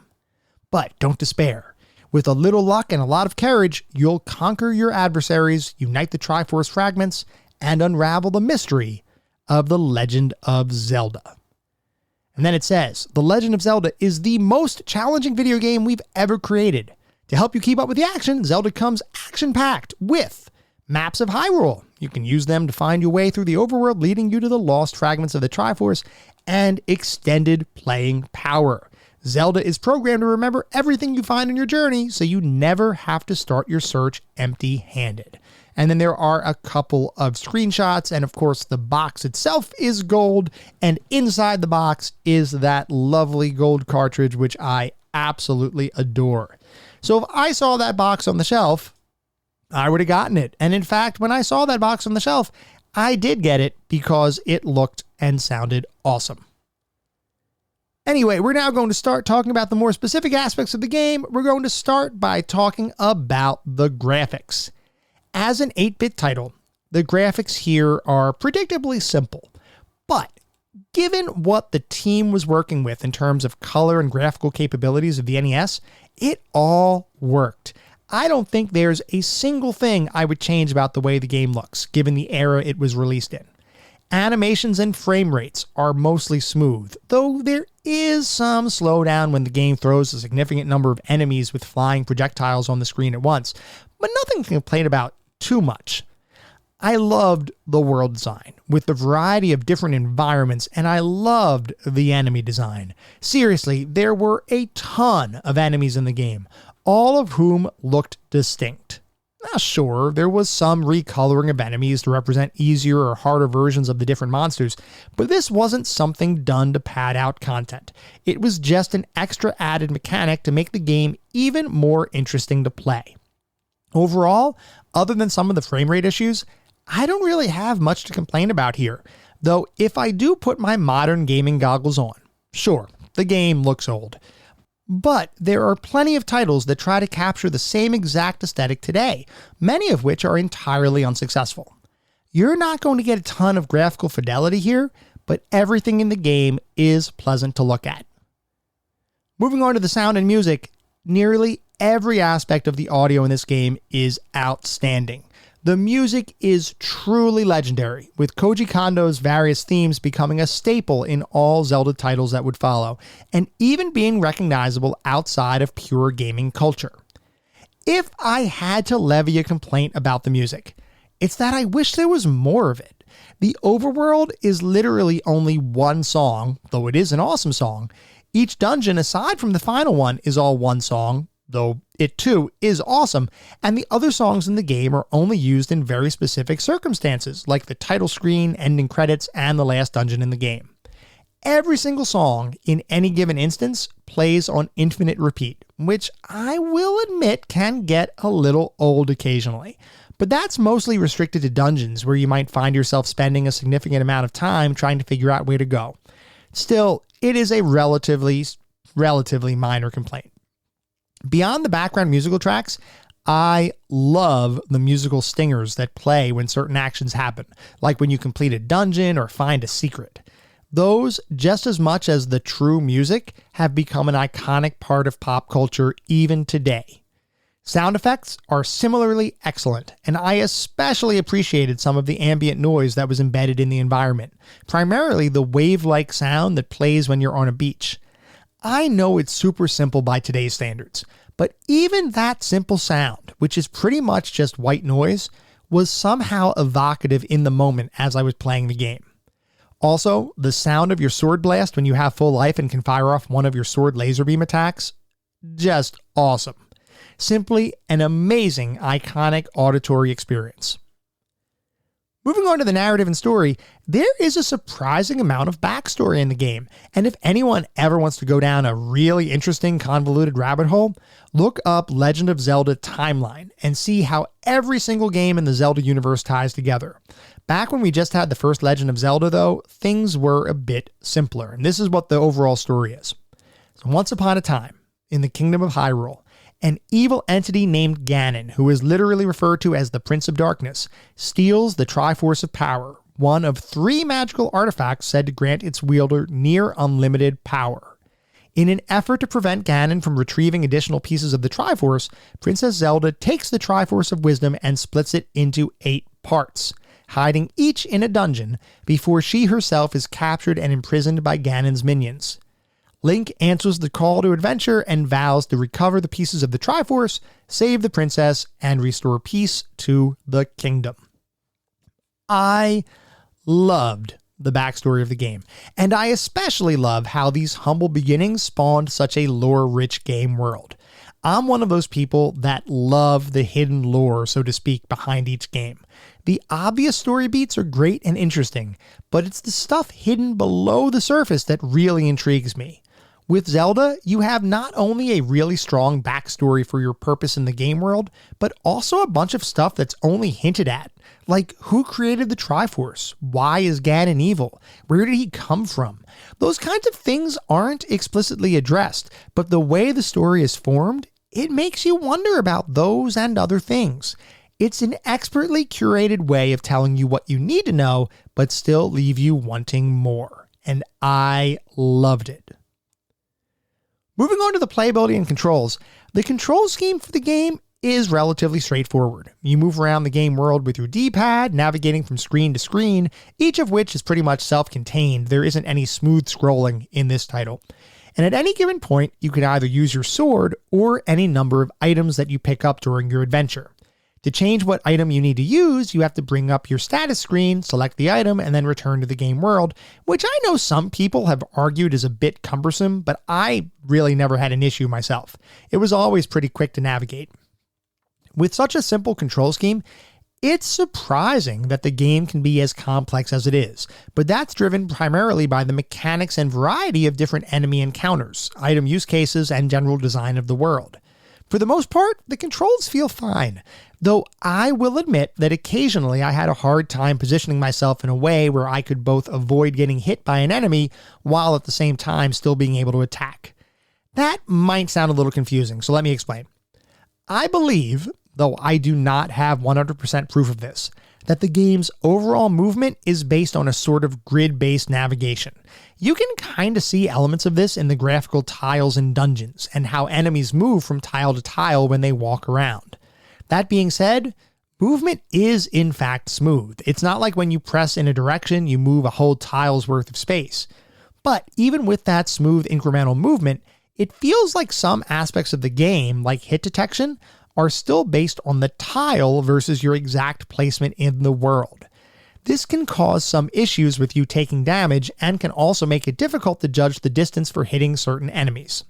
But don't despair. With a little luck and a lot of courage, you'll conquer your adversaries, unite the Triforce fragments, and unravel the mystery of The Legend of Zelda." And then it says, "The Legend of Zelda is the most challenging video game we've ever created. To help you keep up with the action, Zelda comes action-packed with maps of Hyrule. You can use them to find your way through the overworld, leading you to the lost fragments of the Triforce, and extended playing power. Zelda is programmed to remember everything you find on your journey, so you never have to start your search empty-handed." And then there are a couple of screenshots, and of course the box itself is gold, and inside the box is that lovely gold cartridge, which I absolutely adore. So if I saw that box on the shelf, I would have gotten it. And in fact, when I saw that box on the shelf, I did get it because it looked and sounded awesome. Anyway, we're now going to start talking about the more specific aspects of the game. We're going to start by talking about the graphics. As an 8-bit title, the graphics here are predictably simple, but given what the team was working with in terms of color and graphical capabilities of the NES, it all worked. I don't think there's a single thing I would change about the way the game looks, given the era it was released in. Animations and frame rates are mostly smooth, though there is some slowdown when the game throws a significant number of enemies with flying projectiles on the screen at once, but nothing to complain about too much. I loved the world design, with the variety of different environments, and I loved the enemy design. Seriously, there were a ton of enemies in the game, all of whom looked distinct. Now sure, there was some recoloring of enemies to represent easier or harder versions of the different monsters, but this wasn't something done to pad out content. It was just an extra added mechanic to make the game even more interesting to play. Overall, other than some of the frame rate issues, I don't really have much to complain about here, though if I do put my modern gaming goggles on, sure, the game looks old. But there are plenty of titles that try to capture the same exact aesthetic today, many of which are entirely unsuccessful. You're not going to get a ton of graphical fidelity here, but everything in the game is pleasant to look at. Moving on to the sound and music, nearly every aspect of the audio in this game is outstanding. The music is truly legendary, with Koji Kondo's various themes becoming a staple in all Zelda titles that would follow, and even being recognizable outside of pure gaming culture. If I had to levy a complaint about the music, it's that I wish there was more of it. The overworld is literally only one song, though it is an awesome song. Each dungeon, aside from the final one, is all one song, though it too is awesome, and the other songs in the game are only used in very specific circumstances, like the title screen, ending credits, and the last dungeon in the game. Every single song in any given instance plays on infinite repeat, which I will admit can get a little old occasionally. But that's mostly restricted to dungeons where you might find yourself spending a significant amount of time trying to figure out where to go. Still, it is a relatively minor complaint. Beyond the background musical tracks, I love the musical stingers that play when certain actions happen, like when you complete a dungeon or find a secret. Those, just as much as the true music, have become an iconic part of pop culture even today. Sound effects are similarly excellent, and I especially appreciated some of the ambient noise that was embedded in the environment, primarily the wave-like sound that plays when you're on a beach. I know it's super simple by today's standards, but even that simple sound, which is pretty much just white noise, was somehow evocative in the moment as I was playing the game. Also, the sound of your sword blast when you have full life and can fire off one of your sword laser beam attacks, just awesome. Simply an amazing, iconic auditory experience. Moving on to the narrative and story, there is a surprising amount of backstory in the game, and if anyone ever wants to go down a really interesting, convoluted rabbit hole, look up Legend of Zelda Timeline and see how every single game in the Zelda universe ties together. Back when we just had the first Legend of Zelda, though, things were a bit simpler, and this is what the overall story is. So once upon a time, in the Kingdom of Hyrule, an evil entity named Ganon, who is literally referred to as the Prince of Darkness, steals the Triforce of Power, one of 3 magical artifacts said to grant its wielder near unlimited power. In an effort to prevent Ganon from retrieving additional pieces of the Triforce, Princess Zelda takes the Triforce of Wisdom and splits it into 8 parts, hiding each in a dungeon before she herself is captured and imprisoned by Ganon's minions. Link answers the call to adventure and vows to recover the pieces of the Triforce, save the princess, and restore peace to the kingdom. I loved the backstory of the game, and I especially love how these humble beginnings spawned such a lore-rich game world. I'm one of those people that love the hidden lore, so to speak, behind each game. The obvious story beats are great and interesting, but it's the stuff hidden below the surface that really intrigues me. With Zelda, you have not only a really strong backstory for your purpose in the game world, but also a bunch of stuff that's only hinted at. Like, who created the Triforce? Why is Ganon evil? Where did he come from? Those kinds of things aren't explicitly addressed, but the way the story is formed, it makes you wonder about those and other things. It's an expertly curated way of telling you what you need to know, but still leave you wanting more. And I loved it. Moving on to the playability and controls, the control scheme for the game is relatively straightforward. You move around the game world with your D-pad, navigating from screen to screen, each of which is pretty much self-contained. There isn't any smooth scrolling in this title. And at any given point, you can either use your sword or any number of items that you pick up during your adventure. To change what item you need to use, you have to bring up your status screen, select the item, and then return to the game world, which I know some people have argued is a bit cumbersome, but I really never had an issue myself. It was always pretty quick to navigate. With such a simple control scheme, it's surprising that the game can be as complex as it is, but that's driven primarily by the mechanics and variety of different enemy encounters, item use cases, and general design of the world. For the most part, the controls feel fine, though I will admit that occasionally I had a hard time positioning myself in a way where I could both avoid getting hit by an enemy while at the same time still being able to attack. That might sound a little confusing, so let me explain. I believe, though I do not have 100% proof of this, that the game's overall movement is based on a sort of grid-based navigation. You can kind of see elements of this in the graphical tiles in dungeons and how enemies move from tile to tile when they walk around. That being said, movement is in fact smooth. It's not like when you press in a direction, you move a whole tile's worth of space. But even with that smooth incremental movement, it feels like some aspects of the game, like hit detection, are still based on the tile versus your exact placement in the world. This can cause some issues with you taking damage and can also make it difficult to judge the distance for hitting certain enemies.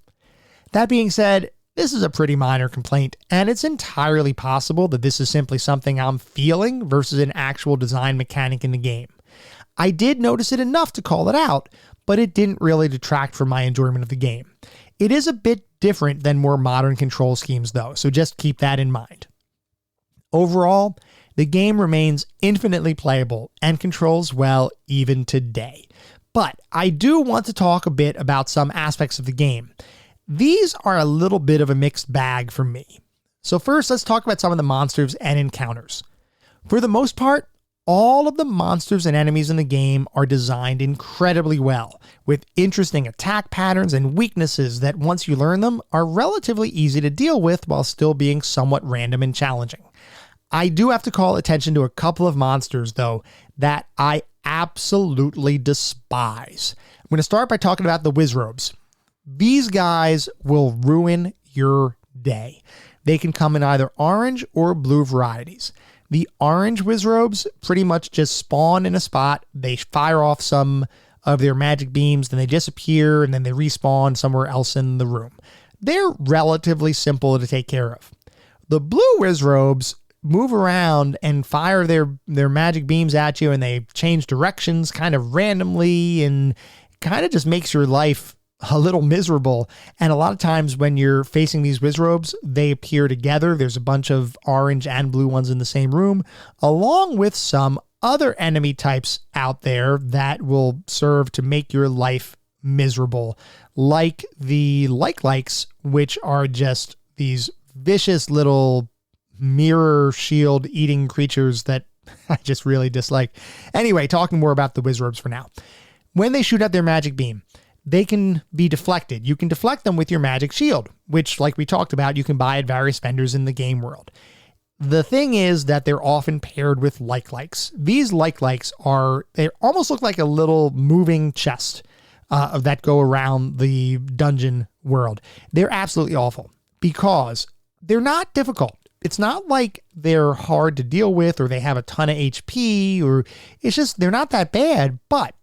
That being said, this is a pretty minor complaint, and it's entirely possible that this is simply something I'm feeling versus an actual design mechanic in the game. I did notice it enough to call it out, but it didn't really detract from my enjoyment of the game. It is a bit different than more modern control schemes though, so just keep that in mind. Overall, the game remains infinitely playable and controls well even today. But I do want to talk a bit about some aspects of the game. These are a little bit of a mixed bag for me. So first, let's talk about some of the monsters and encounters. For the most part, all of the monsters and enemies in the game are designed incredibly well, with interesting attack patterns and weaknesses that once you learn them are relatively easy to deal with while still being somewhat random and challenging. I do have to call attention to a couple of monsters though that I absolutely despise. I'm going to start by talking about the Wizrobes. These guys will ruin your day. They can come in either orange or blue varieties. The orange Wizrobes pretty much just spawn in a spot, they fire off some of their magic beams, then they disappear, and then they respawn somewhere else in the room. They're relatively simple to take care of. The blue Wizrobes move around and fire their magic beams at you, and they change directions kind of randomly, and kind of just makes your life a little miserable. And a lot of times when you're facing these Wizrobes, they appear together. There's a bunch of orange and blue ones in the same room, along with some other enemy types out there that will serve to make your life miserable, like the likes, which are just these vicious little mirror shield eating creatures that I just really dislike. Anyway, talking more about the Wizrobes for now. When they shoot out their magic beam, they can be deflected. You can deflect them with your magic shield, which, like we talked about, you can buy at various vendors in the game world. The thing is that they're often paired with likes. These likes they almost look like a little moving chest that go around the dungeon world. They're absolutely awful because they're not difficult. It's not like they're hard to deal with or they have a ton of HP, or it's just they're not that bad. But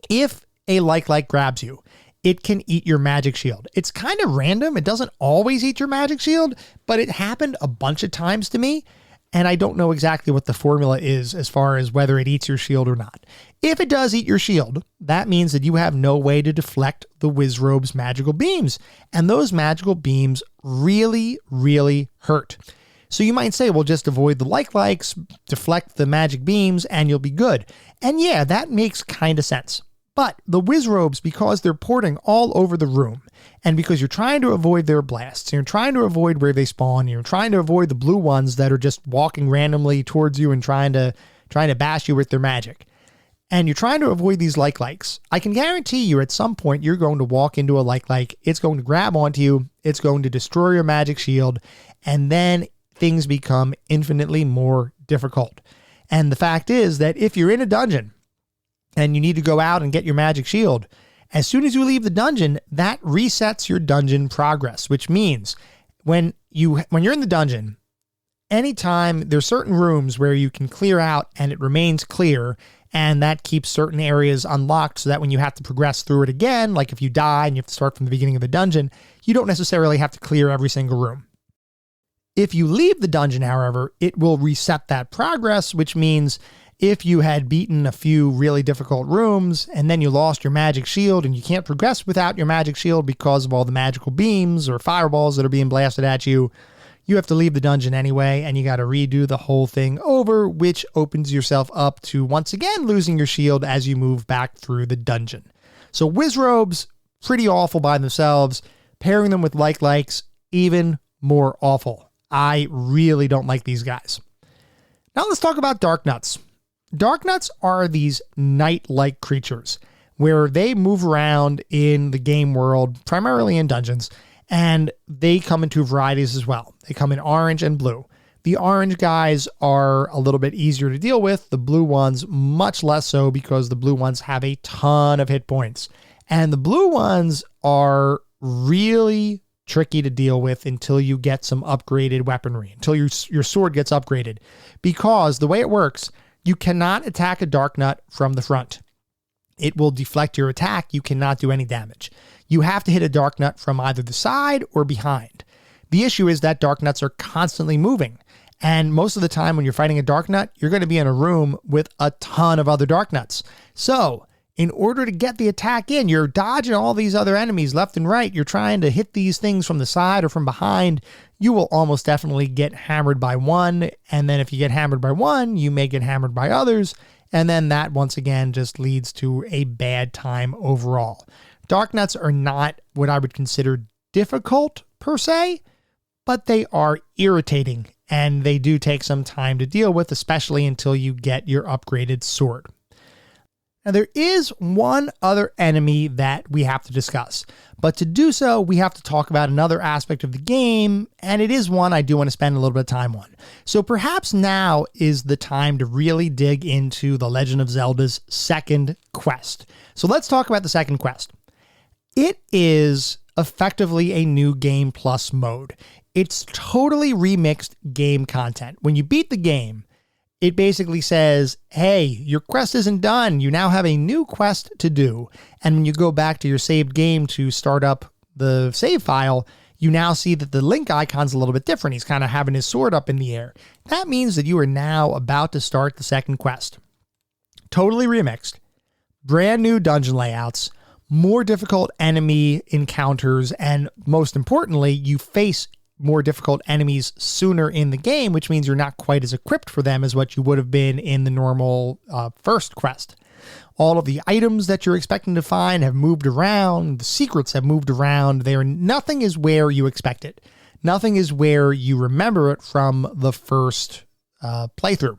if a like grabs you, it can eat your magic shield. It's kind of random. It doesn't always eat your magic shield, but it happened a bunch of times to me, and I don't know exactly what the formula is as far as whether it eats your shield or not. If it does eat your shield, that means that you have no way to deflect the Wizrobe's magical beams, and those magical beams really, really hurt. So you might say, well, just avoid the likes, deflect the magic beams, and you'll be good. And yeah, that makes kind of sense. But the Wizrobes, because they're porting all over the room, and because you're trying to avoid their blasts, you're trying to avoid where they spawn, you're trying to avoid the blue ones that are just walking randomly towards you and trying to bash you with their magic, and you're trying to avoid these likes, I can guarantee you at some point you're going to walk into a like, it's going to grab onto you, it's going to destroy your magic shield, and then things become infinitely more difficult. And the fact is that if you're in a dungeon, and you need to go out and get your magic shield, as soon as you leave the dungeon, that resets your dungeon progress, which means when you're in the dungeon, anytime there's certain rooms where you can clear out and it remains clear, and that keeps certain areas unlocked so that when you have to progress through it again, like if you die and you have to start from the beginning of the dungeon, you don't necessarily have to clear every single room. If you leave the dungeon, however, it will reset that progress, which means if you had beaten a few really difficult rooms and then you lost your magic shield and you can't progress without your magic shield because of all the magical beams or fireballs that are being blasted at you, you have to leave the dungeon anyway, and you got to redo the whole thing over, which opens yourself up to once again losing your shield as you move back through the dungeon. So Wizrobes, pretty awful by themselves. Pairing them with likes, even more awful. I really don't like these guys. Now let's talk about Darknuts. Darknuts are these knight-like creatures where they move around in the game world, primarily in dungeons, and they come in two varieties as well. They come in orange and blue. The orange guys are a little bit easier to deal with. The blue ones, much less so, because the blue ones have a ton of hit points. And the blue ones are really tricky to deal with until you get some upgraded weaponry, until your sword gets upgraded. Because the way it works, you cannot attack a Dark Nut from the front. It will deflect your attack. You cannot do any damage. You have to hit a Dark Nut from either the side or behind. The issue is that Dark Nuts are constantly moving. And most of the time when you're fighting a Dark Nut, you're going to be in a room with a ton of other Dark Nuts. So in order to get the attack in, you're dodging all these other enemies left and right. You're trying to hit these things from the side or from behind. You will almost definitely get hammered by one. And then if you get hammered by one, you may get hammered by others. And then that once again just leads to a bad time overall. Dark Nuts are not what I would consider difficult per se, but they are irritating and they do take some time to deal with, especially until you get your upgraded sword. Now, there is one other enemy that we have to discuss, but to do so, we have to talk about another aspect of the game, and it is one I do want to spend a little bit of time on. So perhaps now is the time to really dig into The Legend of Zelda's second quest. So let's talk about the second quest. It is effectively a new Game Plus mode. It's totally remixed game content. When you beat the game, it basically says, hey, your quest isn't done. You now have a new quest to do. And when you go back to your saved game to start up the save file, you now see that the Link icon's a little bit different. He's kind of having his sword up in the air. That means that you are now about to start the second quest. Totally remixed. Brand new dungeon layouts, more difficult enemy encounters, and most importantly, you face more difficult enemies sooner in the game, which means you're not quite as equipped for them as what you would have been in the normal first quest. All of the items that you're expecting to find have moved around. The secrets have moved around. Nothing is where you expect it. Nothing is where you remember it from the first playthrough.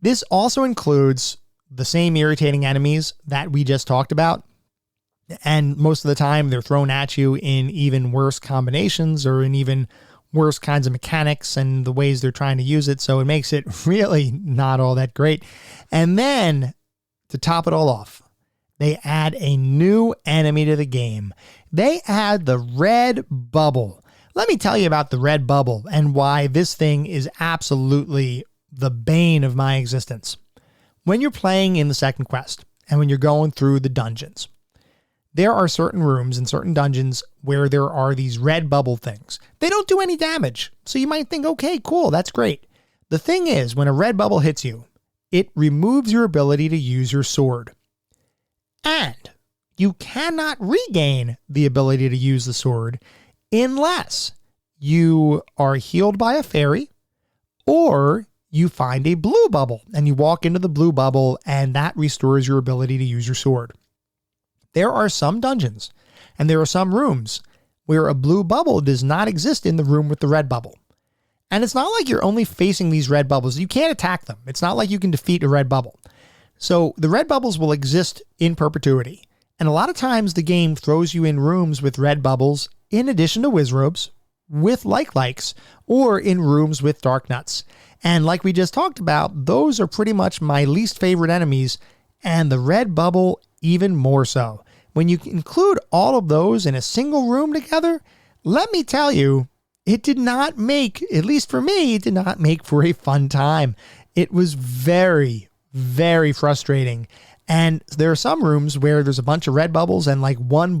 This also includes the same irritating enemies that we just talked about. And most of the time, they're thrown at you in even worse combinations or in even worse kinds of mechanics and the ways they're trying to use it. So it makes it really not all that great. And then, to top it all off, they add a new enemy to the game. They add the red bubble. Let me tell you about the red bubble and why this thing is absolutely the bane of my existence. When you're playing in the second quest and when you're going through the dungeons, there are certain rooms and certain dungeons where there are these red bubble things. They don't do any damage. So you might think, okay, cool, that's great. The thing is, when a red bubble hits you, it removes your ability to use your sword. And you cannot regain the ability to use the sword unless you are healed by a fairy or you find a blue bubble and you walk into the blue bubble and that restores your ability to use your sword. There are some dungeons and there are some rooms where a blue bubble does not exist in the room with the red bubble. And it's not like you're only facing these red bubbles. You can't attack them. It's not like you can defeat a red bubble. So the red bubbles will exist in perpetuity. And a lot of times the game throws you in rooms with red bubbles in addition to Wizrobes, with likes, or in rooms with Dark Nuts. And like we just talked about, those are pretty much my least favorite enemies, and the red bubble even more so. When you include all of those in a single room together, let me tell you, it did not make, at least for me, it did not make for a fun time. It was very, very frustrating. And there are some rooms where there's a bunch of red bubbles and like one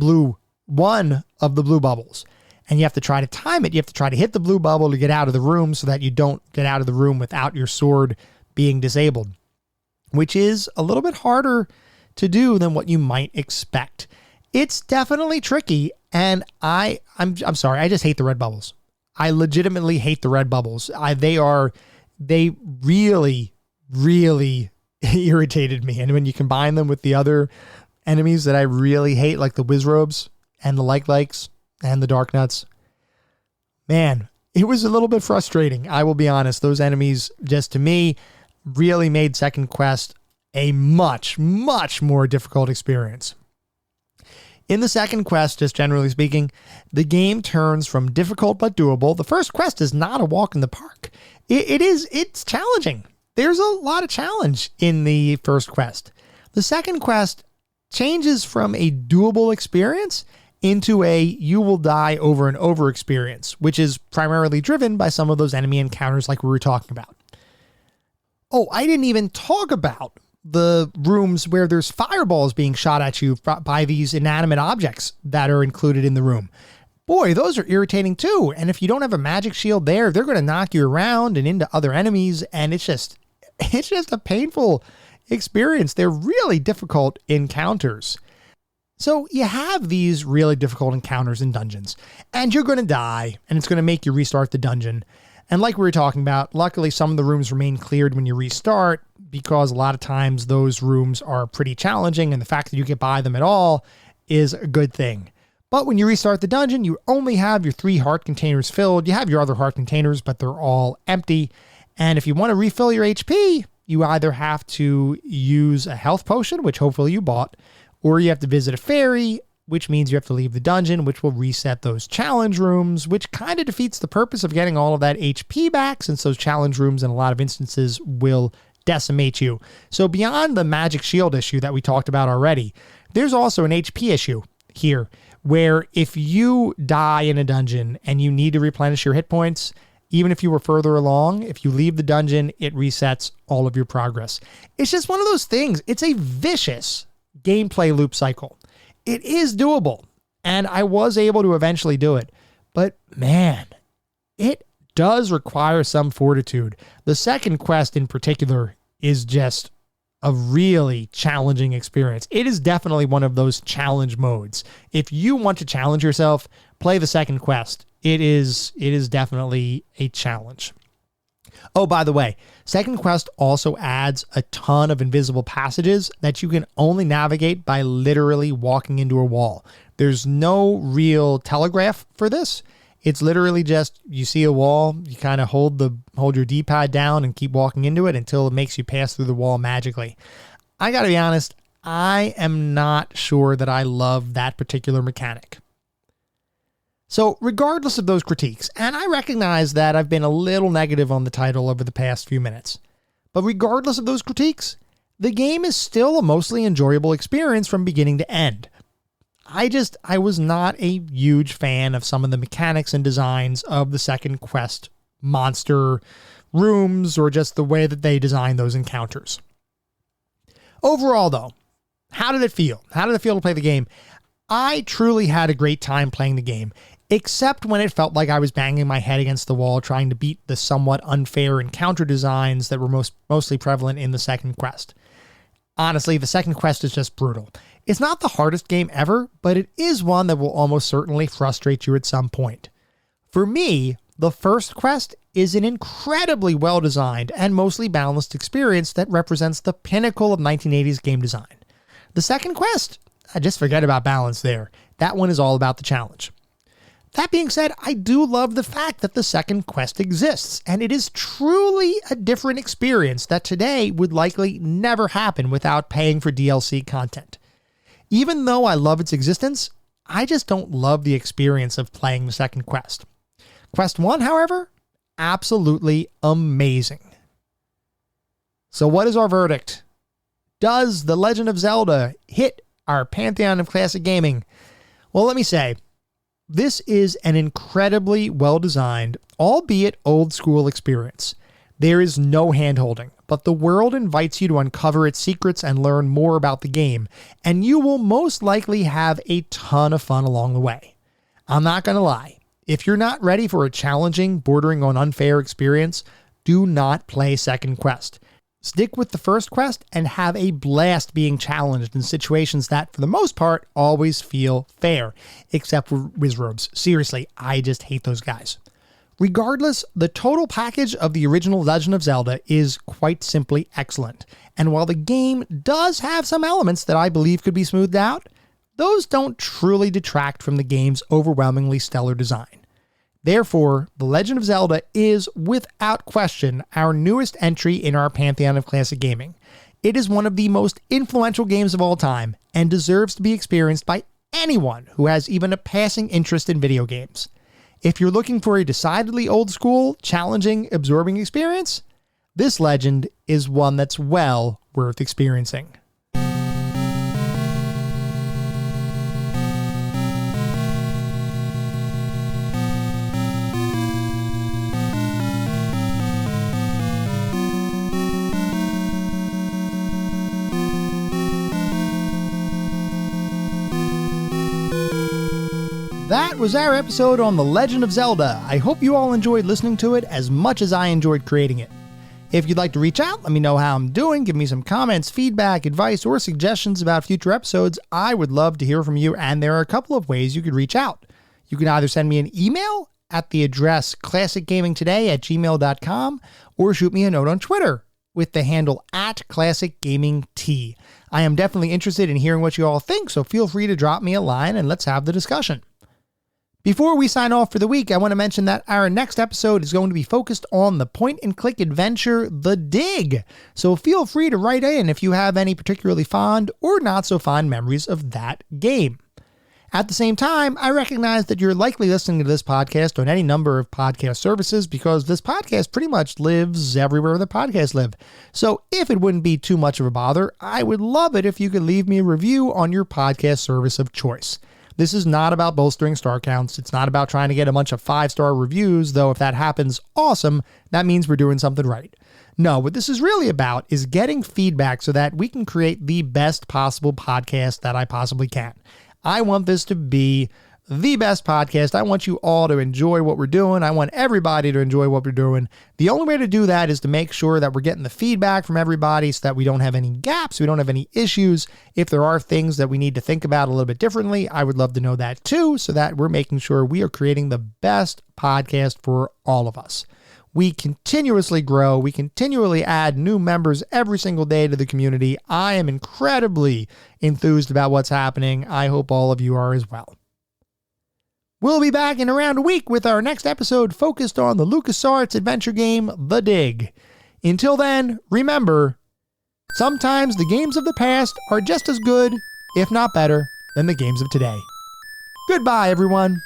of the blue bubbles. And you have to try to time it. You have to try to hit the blue bubble to get out of the room so that you don't get out of the room without your sword being disabled, which is a little bit harder to do than what you might expect. It's definitely tricky, and I'm sorry, I just hate the red bubbles. I legitimately hate the red bubbles. They really, really irritated me. And when you combine them with the other enemies that I really hate, like the Wizrobes and the likes and the Dark Nuts, man, it was a little bit frustrating. I will be honest. Those enemies, just to me, really made Second Quest a much, much more difficult experience. In the second quest, just generally speaking, the game turns from difficult but doable. The first quest is not a walk in the park. It's challenging. There's a lot of challenge in the first quest. The second quest changes from a doable experience into a you will die over and over experience, which is primarily driven by some of those enemy encounters like we were talking about. Oh, I didn't even talk about the rooms where there's fireballs being shot at you by these inanimate objects that are included in the room. Boy, those are irritating too. And if you don't have a magic shield there, they're going to knock you around and into other enemies. And it's just a painful experience. They're really difficult encounters. So you have these really difficult encounters in dungeons, and you're going to die, and it's going to make you restart the dungeon. And like we were talking about, luckily some of the rooms remain cleared when you restart, because a lot of times those rooms are pretty challenging, and the fact that you get by them at all is a good thing. But when you restart the dungeon, you only have your 3 heart containers filled. You have your other heart containers, but they're all empty. And if you want to refill your HP, you either have to use a health potion, which hopefully you bought, or you have to visit a fairy, which means you have to leave the dungeon, which will reset those challenge rooms, which kind of defeats the purpose of getting all of that HP back, since those challenge rooms in a lot of instances will decimate you. So beyond the magic shield issue that we talked about already, there's also an HP issue here, where if you die in a dungeon and you need to replenish your hit points, even if you were further along, if you leave the dungeon, it resets all of your progress. It's just one of those things. It's a vicious gameplay loop cycle. It is doable, and I was able to eventually do it, but man, it does require some fortitude. The second quest in particular is just a really challenging experience. It is definitely one of those challenge modes. If you want to challenge yourself, play the second quest. It is definitely a challenge. Oh, by the way, second quest also adds a ton of invisible passages that you can only navigate by literally walking into a wall. There's no real telegraph for this. It's literally just, you see a wall, you kind of hold your D-pad down and keep walking into it until it makes you pass through the wall magically. I gotta be honest, I am not sure that I love that particular mechanic. So regardless of those critiques, and I recognize that I've been a little negative on the title over the past few minutes, but regardless of those critiques, the game is still a mostly enjoyable experience from beginning to end. I was not a huge fan of some of the mechanics and designs of the second quest monster rooms, or just the way that they design those encounters. Overall though, how did it feel? How did it feel to play the game? I truly had a great time playing the game, except when it felt like I was banging my head against the wall trying to beat the somewhat unfair encounter designs that were mostly prevalent in the second quest. Honestly, the second quest is just brutal. It's not the hardest game ever, but it is one that will almost certainly frustrate you at some point. For me, the first quest is an incredibly well-designed and mostly balanced experience that represents the pinnacle of 1980s game design. The second quest, I just forget about balance there. That one is all about the challenge. That being said, I do love the fact that the second quest exists, and it is truly a different experience that today would likely never happen without paying for DLC content. Even though I love its existence, I just don't love the experience of playing the second quest. Quest 1, however, absolutely amazing. So what is our verdict? Does The Legend of Zelda hit our pantheon of classic gaming? Well, let me say, this is an incredibly well-designed, albeit old-school experience. There is no hand-holding, but the world invites you to uncover its secrets and learn more about the game, and you will most likely have a ton of fun along the way. I'm not going to lie. If you're not ready for a challenging, bordering on unfair experience, do not play Second Quest. Stick with the first quest and have a blast being challenged in situations that, for the most part, always feel fair, except for Wizrobes. Seriously, I just hate those guys. Regardless, the total package of the original Legend of Zelda is quite simply excellent, and while the game does have some elements that I believe could be smoothed out, those don't truly detract from the game's overwhelmingly stellar design. Therefore, The Legend of Zelda is, without question, our newest entry in our pantheon of classic gaming. It is one of the most influential games of all time, and deserves to be experienced by anyone who has even a passing interest in video games. If you're looking for a decidedly old school, challenging, absorbing experience, this Legend is one that's well worth experiencing. That was our episode on The Legend of Zelda. I hope you all enjoyed listening to it as much as I enjoyed creating it. If you'd like to reach out, let me know how I'm doing, give me some comments, feedback, advice, or suggestions about future episodes. I would love to hear from you, and there are a couple of ways you could reach out. You can either send me an email at the address classicgamingtoday@gmail.com or shoot me a note on Twitter with the handle @classicgamingt. I am definitely interested in hearing what you all think, so feel free to drop me a line and let's have the discussion. Before we sign off for the week, I want to mention that our next episode is going to be focused on the point-and-click adventure, The Dig. So feel free to write in if you have any particularly fond or not so fond memories of that game. At the same time, I recognize that you're likely listening to this podcast on any number of podcast services because this podcast pretty much lives everywhere the podcasts live. So if it wouldn't be too much of a bother, I would love it if you could leave me a review on your podcast service of choice. This is not about bolstering star counts. It's not about trying to get a bunch of 5-star reviews, though if that happens, awesome. That means we're doing something right. No, what this is really about is getting feedback so that we can create the best possible podcast that I possibly can. I want this to be the best podcast. I want you all to enjoy what we're doing. I want everybody to enjoy what we're doing. The only way to do that is to make sure that we're getting the feedback from everybody so that we don't have any gaps, we don't have any issues. If there are things that we need to think about a little bit differently, I would love to know that too, so that we're making sure we are creating the best podcast for all of us. We continuously grow. We continually add new members every single day to the community. I am incredibly enthused about what's happening. I hope all of you are as well. We'll be back in around a week with our next episode focused on the LucasArts adventure game, The Dig. Until then, remember, sometimes the games of the past are just as good, if not better, than the games of today. Goodbye, everyone.